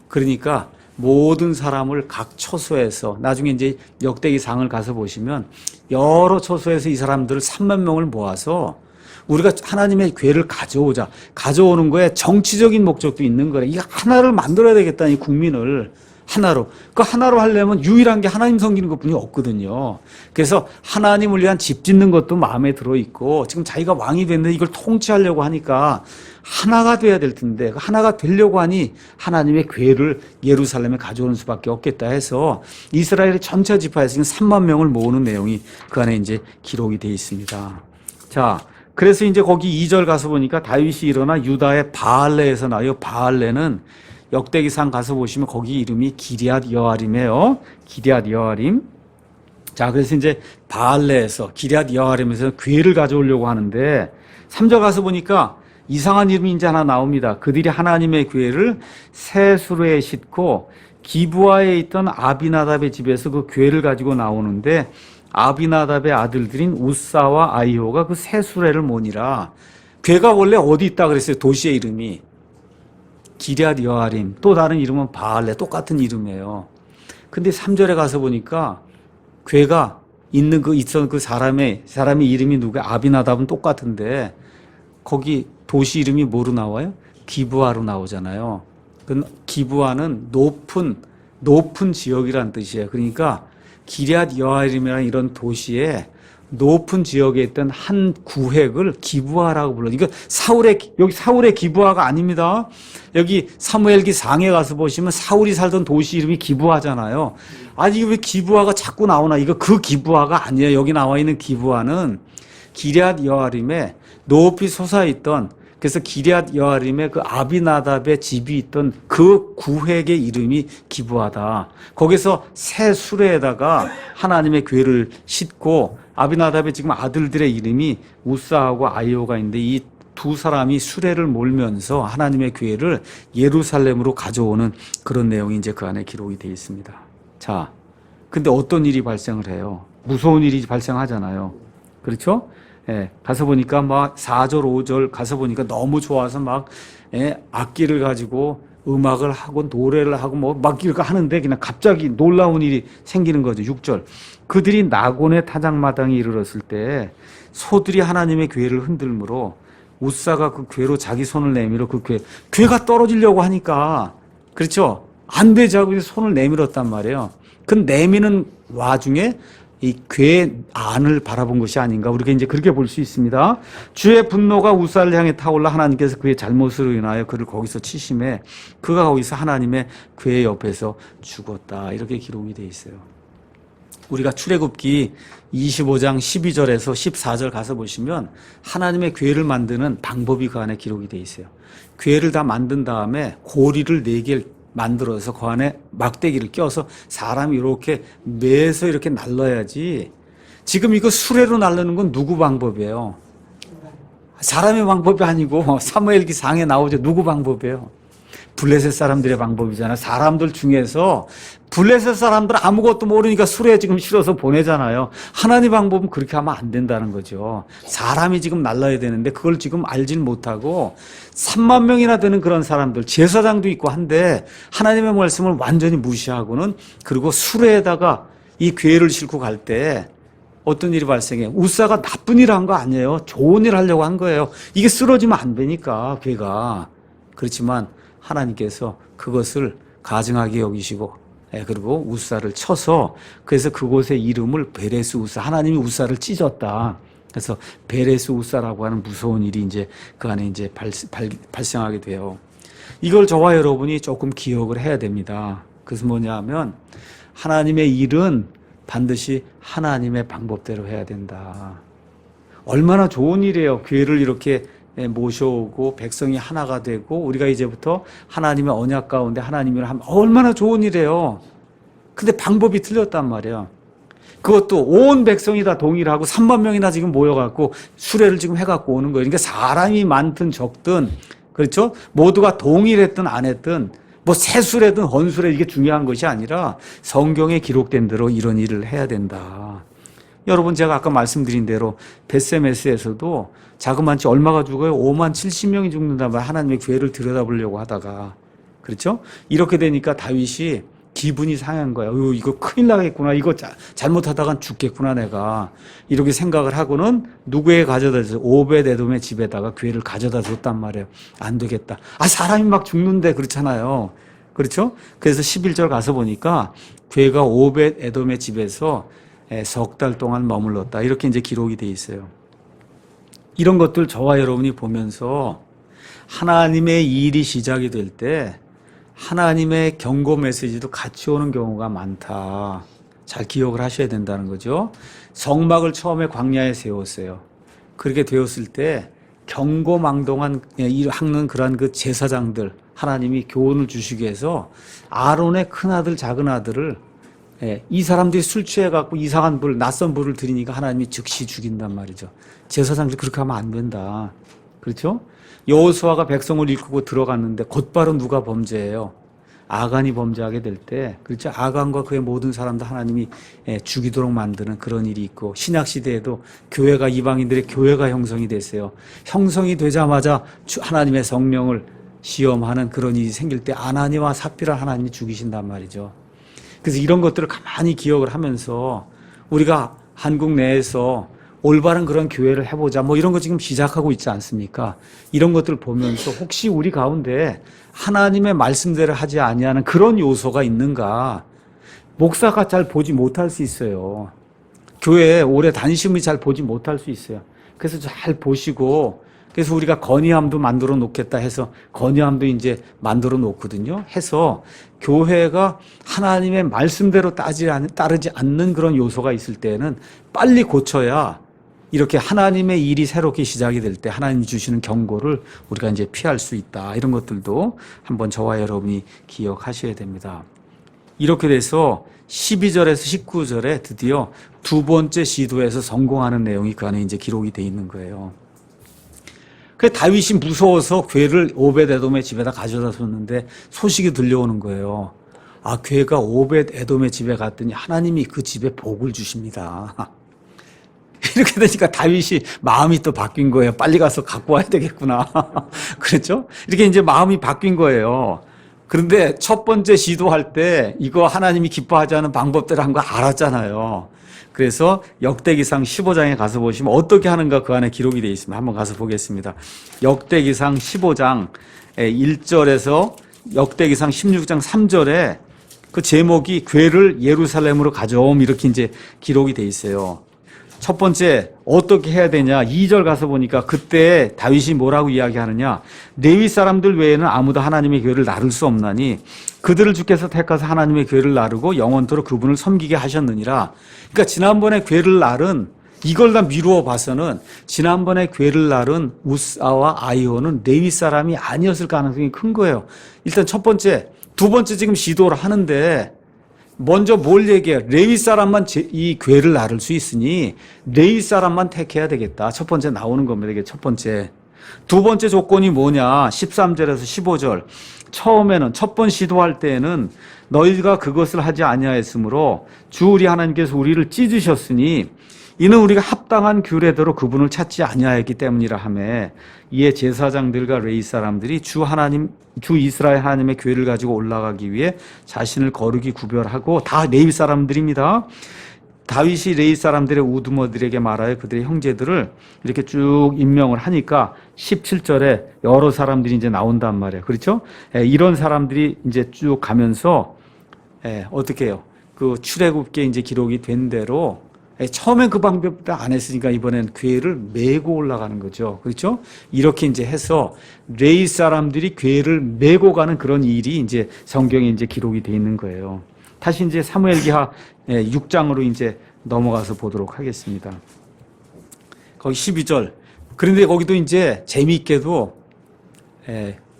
그러니까 모든 사람을 각 처소에서 나중에 이제 역대기상을 가서 보시면 여러 처소에서 이 사람들을 3만 명을 모아서 우리가 하나님의 궤를 가져오는 거에 정치적인 목적도 있는 거래. 이거 하나를 만들어야 되겠다니 국민을 하나로. 그 하나로 하려면 유일한 게 하나님 섬기는 것뿐이 없거든요. 그래서 하나님을 위한 집 짓는 것도 마음에 들어 있고 지금 자기가 왕이 됐는데 이걸 통치하려고 하니까 하나가 돼야 될 텐데 하나가 되려고 하니 하나님의 궤를 예루살렘에 가져오는 수밖에 없겠다 해서 이스라엘의 전체 지파에서 3만 명을 모으는 내용이 그 안에 이제 기록이 되어 있습니다. 자, 그래서 이제 거기 2절 가서 보니까 다윗이 일어나 유다의 바알레에서 나요. 바알레는 역대기상 가서 보시면 거기 이름이 기럇 여아림이에요. 기럇 여아림. 자, 그래서 이제 바알레에서 기럇 여아림에서 궤를 가져오려고 하는데 3절 가서 보니까 이상한 이름이 이제 하나 나옵니다. 그들이 하나님의 궤를 새 수레에 싣고 기브아에 있던 아비나답의 집에서 그 궤를 가지고 나오는데 아비나답의 아들들인 우사와 아이호가 그 새 수레를 모니라. 궤가 원래 어디 있다 그랬어요. 도시의 이름이 기럇 여아림, 또 다른 이름은 바알레, 똑같은 이름이에요. 근데 3절에 가서 보니까 궤가 있는 그 사람의 이름이 누구야? 아비나답은 똑같은데 거기 도시 이름이 뭐로 나와요? 기브아로 나오잖아요. 그 기브아는 높은 지역이란 뜻이에요. 그러니까 기럇 여아림이라는 이런 도시에 높은 지역에 있던 한 구획을 기브아라고 불러요. 이거 여기 사울의 기브아가 아닙니다. 여기 사무엘기 상에 가서 보시면 사울이 살던 도시 이름이 기브아잖아요. 아니, 왜 기브아가 자꾸 나오나? 이거 그 기브아가 아니에요. 여기 나와 있는 기브아는 기럇 여아림에 높이 솟아있던, 그래서 기럇 여아림에 그 아비나답의 집이 있던 그 구획의 이름이 기브아다. 거기서 새 수레에다가 하나님의 궤를 싣고 아비나답의 지금 아들들의 이름이 우사하고 아이오가 있는데 이 두 사람이 수레를 몰면서 하나님의 궤를 예루살렘으로 가져오는 그런 내용이 이제 그 안에 기록이 되어 있습니다. 자, 근데 어떤 일이 발생을 해요? 무서운 일이 발생하잖아요. 그렇죠? 예, 가서 보니까 막 4절, 5절 가서 보니까 너무 좋아서 막 악기를 가지고 음악을 하고 노래를 하고 뭐 막 이렇게 하는데 그냥 갑자기 놀라운 일이 생기는 거죠. 6절. 그들이 나곤의 타작마당에 이르렀을 때 소들이 하나님의 궤를 흔들므로 웃사가 그 궤로 자기 손을 내밀어 그 궤가 떨어지려고 하니까 그렇죠. 안 되자고 손을 내밀었단 말이에요. 그 내미는 와중에 이 궤 안을 바라본 것이 아닌가 우리가 이제 그렇게 볼 수 있습니다. 주의 분노가 우사를 향해 타올라 하나님께서 그의 잘못으로 인하여 그를 거기서 치심해 그가 거기서 하나님의 궤 옆에서 죽었다. 이렇게 기록이 되어 있어요. 우리가 출애굽기 25장 12절에서 14절 가서 보시면 하나님의 궤를 만드는 방법이 그 안에 기록이 되어 있어요. 궤를 다 만든 다음에 고리를 4개를 만들어서 그 안에 막대기를 껴서 사람이 이렇게 매서 이렇게 날라야지. 지금 이거 수레로 날르는 건 누구 방법이에요? 사람의 방법이 아니고 사무엘기 상에 나오죠. 누구 방법이에요? 블레셋 사람들의 방법이잖아요. 사람들 중에서 블레셋 사람들 아무것도 모르니까 수레에 지금 실어서 보내잖아요. 하나님 방법은 그렇게 하면 안 된다는 거죠. 사람이 지금 날라야 되는데 그걸 지금 알지는 못하고 3만 명이나 되는 그런 사람들, 제사장도 있고 한데 하나님의 말씀을 완전히 무시하고는 그리고 수레에다가 이 궤를 싣고 갈 때 어떤 일이 발생해요? 우사가 나쁜 일을 한 거 아니에요. 좋은 일을 하려고 한 거예요. 이게 쓰러지면 안 되니까 궤가. 그렇지만 하나님께서 그것을 가증하게 여기시고 그리고 우사를 쳐서 그래서 그곳의 이름을 베레스 우사, 하나님이 우사를 찢었다. 그래서 베레스 우사라고 하는 무서운 일이 이제 그 안에 이제 발생하게 돼요. 이걸 저와 여러분이 조금 기억을 해야 됩니다. 그래서 뭐냐면 하나님의 일은 반드시 하나님의 방법대로 해야 된다. 얼마나 좋은 일이에요. 교회를 이렇게 모셔오고 백성이 하나가 되고 우리가 이제부터 하나님의 언약 가운데 하나님을 하면 얼마나 좋은 일이에요. 근데 방법이 틀렸단 말이에요. 그것도 온 백성이 다 동일하고 3만 명이나 지금 모여갖고 수레를 지금 해갖고 오는 거예요. 그러니까 사람이 많든 적든 그렇죠? 모두가 동일했든 안 했든 뭐 새수레든 헌수레 이게 중요한 것이 아니라 성경에 기록된 대로 이런 일을 해야 된다. 여러분 제가 아까 말씀드린 대로 벳세메스에서도 자그만치 얼마가 죽어요? 5만 70명이 죽는다면 하나님의 궤를 들여다보려고 하다가 그렇죠? 이렇게 되니까 다윗이 기분이 상한 거야. 이거 큰일 나겠구나. 이거 잘못하다간 죽겠구나 내가. 이렇게 생각을 하고는 누구에게 가져다 줬어요? 오벳에돔의 집에다가 궤를 가져다 줬단 말이에요. 안 되겠다. 사람이 막 죽는데 그렇잖아요. 그렇죠? 그래서 11절 가서 보니까 궤가 오벳에돔의 집에서 석 달 동안 머물렀다. 이렇게 이제 기록이 돼 있어요. 이런 것들 저와 여러분이 보면서 하나님의 일이 시작이 될 때 하나님의 경고 메시지도 같이 오는 경우가 많다. 잘 기억을 하셔야 된다는 거죠. 성막을 처음에 광야에 세웠어요. 그렇게 되었을 때 경고망동한 일을 하는 그러한 그 제사장들 하나님이 교훈을 주시기 위해서 아론의 큰아들 작은아들을 이 사람들이 술 취해갖고 이상한 낯선 불을 들이니까 하나님이 즉시 죽인단 말이죠. 제사장들이 그렇게 하면 안 된다. 그렇죠? 여호수아가 백성을 이끌고 들어갔는데 곧바로 누가 범죄해요? 아간이 범죄하게 될 때, 그렇죠? 아간과 그의 모든 사람들 하나님이 죽이도록 만드는 그런 일이 있고, 신약시대에도 교회가, 이방인들의 교회가 형성이 됐어요. 형성이 되자마자 하나님의 성령을 시험하는 그런 일이 생길 때 아나니와 삽비라 하나님이 죽이신단 말이죠. 그래서 이런 것들을 가만히 기억을 하면서 우리가 한국 내에서 올바른 그런 교회를 해보자. 뭐 이런 거 지금 시작하고 있지 않습니까? 이런 것들을 보면서 혹시 우리 가운데 하나님의 말씀대로 하지 아니하는 그런 요소가 있는가? 목사가 잘 보지 못할 수 있어요. 교회에 오래 다니시면 잘 보지 못할 수 있어요. 그래서 잘 보시고 그래서 우리가 건의함도 만들어 놓겠다 해서 건의함도 이제 만들어 놓거든요. 해서 교회가 하나님의 말씀대로 따르지 않는 그런 요소가 있을 때는 빨리 고쳐야 이렇게 하나님의 일이 새롭게 시작이 될 때 하나님이 주시는 경고를 우리가 이제 피할 수 있다. 이런 것들도 한번 저와 여러분이 기억하셔야 됩니다. 이렇게 돼서 12절에서 19절에 드디어 두 번째 시도에서 성공하는 내용이 그 안에 이제 기록이 돼 있는 거예요. 그 다윗이 무서워서 궤를 오벳에돔의 집에다 가져다 줬는데 소식이 들려오는 거예요. 궤가 오벳에돔의 집에 갔더니 하나님이 그 집에 복을 주십니다. 이렇게 되니까 다윗이 마음이 또 바뀐 거예요. 빨리 가서 갖고 와야 되겠구나. 그렇죠? 이렇게 이제 마음이 바뀐 거예요. 그런데 첫 번째 시도할 때 이거 하나님이 기뻐하지 않은 방법대로 한 거 알았잖아요. 그래서 역대기상 15장에 가서 보시면 어떻게 하는가 그 안에 기록이 되어 있습니다. 한번 가서 보겠습니다. 역대기상 15장 1절에서 역대기상 16장 3절에 그 제목이 궤를 예루살렘으로 가져옴 이렇게 이제 기록이 되어 있어요. 첫 번째 어떻게 해야 되냐 2절 가서 보니까 그때 다윗이 뭐라고 이야기하느냐 레위 사람들 외에는 아무도 하나님의 교회를 나를 수 없나니 그들을 주께서 택하사 하나님의 교회를 나르고 영원토록 그분을 섬기게 하셨느니라. 그러니까 지난번에 교회를 나른 이걸 다 미루어 봐서는 지난번에 교회를 나른 우사와 아이오는 레위 사람이 아니었을 가능성이 큰 거예요. 일단 첫 번째 두 번째 지금 시도를 하는데 먼저 뭘 얘기해요? 레위 사람만 이 궤를 나를 수 있으니 레위 사람만 택해야 되겠다. 첫 번째 나오는 겁니다. 이게 첫 번째. 두 번째 조건이 뭐냐? 13절에서 15절. 처음에는 첫 번 시도할 때에는 너희가 그것을 하지 아니하였으므로 주 우리 하나님께서 우리를 찢으셨으니 이는 우리가 합당한 규례대로 그분을 찾지 아니하였기 때문이라 하매 이에 제사장들과 레위 사람들이 주 이스라엘 하나님의 교회를 가지고 올라가기 위해 자신을 거룩히 구별하고 다 레위 사람들입니다. 다윗이 레위 사람들의 우두머들에게 말하여 그들의 형제들을 이렇게 쭉 임명을 하니까 17절에 여러 사람들이 이제 나온단 말이에요. 그렇죠? 이런 사람들이 이제 쭉 가면서 어떻게 해요? 그 출애굽기에 이제 기록이 된 대로 처음엔 그 방법도 안 했으니까 이번엔 궤를 메고 올라가는 거죠. 그렇죠? 이렇게 이제 해서 레위 사람들이 궤를 메고 가는 그런 일이 이제 성경에 이제 기록이 돼 있는 거예요. 다시 이제 사무엘기하 6장으로 이제 넘어가서 보도록 하겠습니다. 거기 12절. 그런데 거기도 이제 재미있게도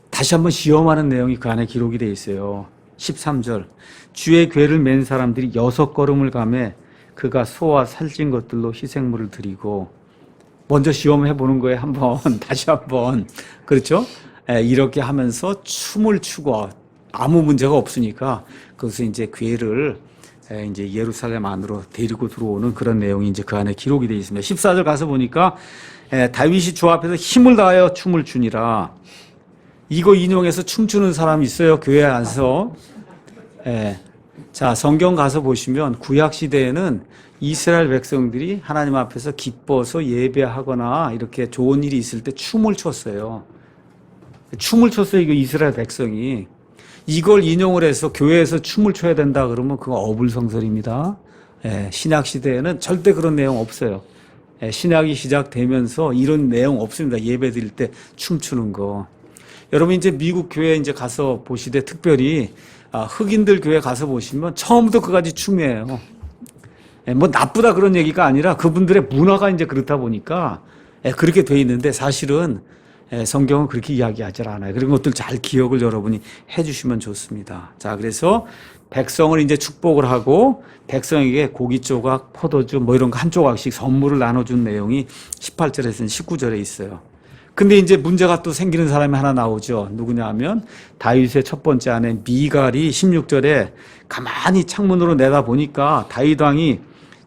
다시 한번 시험하는 내용이 그 안에 기록이 돼 있어요. 13절. 주의 궤를 맨 사람들이 6걸음을 가매 그가 소와 살찐 것들로 희생물을 드리고 먼저 시험해 보는 거예요. 한번 다시 한번 그렇죠? 이렇게 하면서 춤을 추고 아무 문제가 없으니까 그것을 이제 궤를 이제 예루살렘 안으로 데리고 들어오는 그런 내용이 이제 그 안에 기록이 되어 있습니다. 14절 가서 보니까 다윗이 주 앞에서 힘을 다하여 춤을 추니라. 이거 인용해서 춤추는 사람이 있어요. 교회 안에서. 자, 성경 가서 보시면 구약 시대에는 이스라엘 백성들이 하나님 앞에서 기뻐서 예배하거나 이렇게 좋은 일이 있을 때 춤을 췄어요. 춤을 췄어요. 이거 이스라엘 백성이. 이걸 인용을 해서 교회에서 춤을 춰야 된다 그러면 그거 어불성설입니다. 신약 시대에는 절대 그런 내용 없어요. 신약이 시작되면서 이런 내용 없습니다. 예배 드릴 때 춤추는 거. 여러분 이제 미국 교회 이제 가서 보시되 특별히 흑인들 교회 가서 보시면 처음부터 그까지 춤이에요. 뭐 나쁘다 그런 얘기가 아니라 그분들의 문화가 이제 그렇다 보니까 그렇게 돼 있는데 사실은 성경은 그렇게 이야기하지 않아요. 그런 것들 잘 기억을 여러분이 해주시면 좋습니다. 자, 그래서 백성을 이제 축복을 하고 백성에게 고기 조각, 포도주 뭐 이런 거 한 조각씩 선물을 나눠준 내용이 18절에서는 19절에 있어요. 근데 이제 문제가 또 생기는 사람이 하나 나오죠. 누구냐 하면 다윗의 첫 번째 아내 미갈이 16절에 가만히 창문으로 내다보니까 다윗 왕이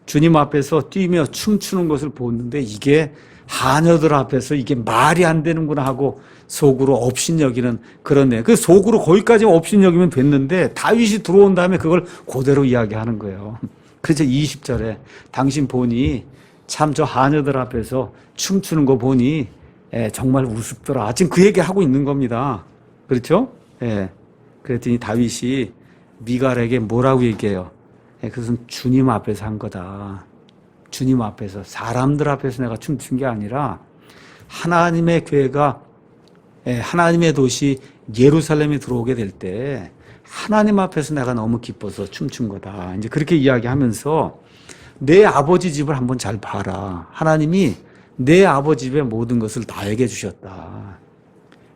주님 앞에서 뛰며 춤추는 것을 보는데 이게 하녀들 앞에서 이게 말이 안 되는구나 하고 속으로 업신여기는 그런 애. 그 속으로 거기까지 업신여기면 됐는데 다윗이 들어온 다음에 그걸 그대로 이야기하는 거예요. 그래서 20절에 당신 보니 참 저 하녀들 앞에서 춤추는 거 보니 정말 우습더라. 지금 그 얘기 하고 있는 겁니다. 그렇죠? 그랬더니 다윗이 미갈에게 뭐라고 얘기해요? 그것은 주님 앞에서 한 거다. 주님 앞에서, 사람들 앞에서 내가 춤춘 게 아니라 하나님의 교회가, 하나님의 도시 예루살렘에 들어오게 될 때 하나님 앞에서 내가 너무 기뻐서 춤춘 거다. 이제 그렇게 이야기하면서 내 아버지 집을 한번 잘 봐라. 하나님이 내 아버지 집의 모든 것을 나에게 주셨다.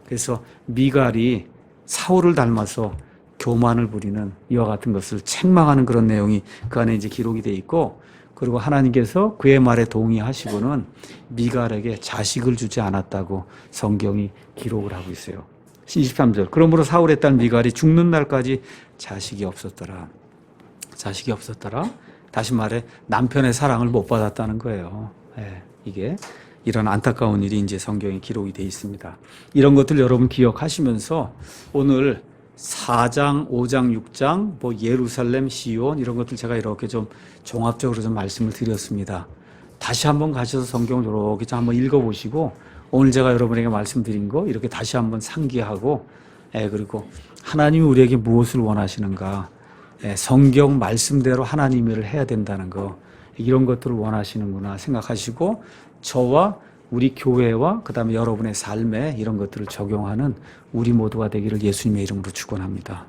그래서 미갈이 사울을 닮아서 교만을 부리는 이와 같은 것을 책망하는 그런 내용이 그 안에 이제 기록이 돼 있고, 그리고 하나님께서 그의 말에 동의하시고는 미갈에게 자식을 주지 않았다고 성경이 기록을 하고 있어요. 23절. 그러므로 사울의 딸 미갈이 죽는 날까지 자식이 없었더라. 자식이 없었더라. 다시 말해 남편의 사랑을 못 받았다는 거예요. 이게 이런 안타까운 일이 이제 성경에 기록이 돼 있습니다. 이런 것들 여러분 기억하시면서 오늘 4장, 5장, 6장, 뭐 예루살렘, 시온 이런 것들 제가 이렇게 좀 종합적으로 좀 말씀을 드렸습니다. 다시 한번 가셔서 성경을 이렇게 좀 한번 읽어보시고 오늘 제가 여러분에게 말씀드린 거 이렇게 다시 한번 상기하고 그리고 하나님이 우리에게 무엇을 원하시는가 성경 말씀대로 하나님 일을 해야 된다는 거 이런 것들을 원하시는구나 생각하시고 저와 우리 교회와 그다음에 여러분의 삶에 이런 것들을 적용하는 우리 모두가 되기를 예수님의 이름으로 축원합니다.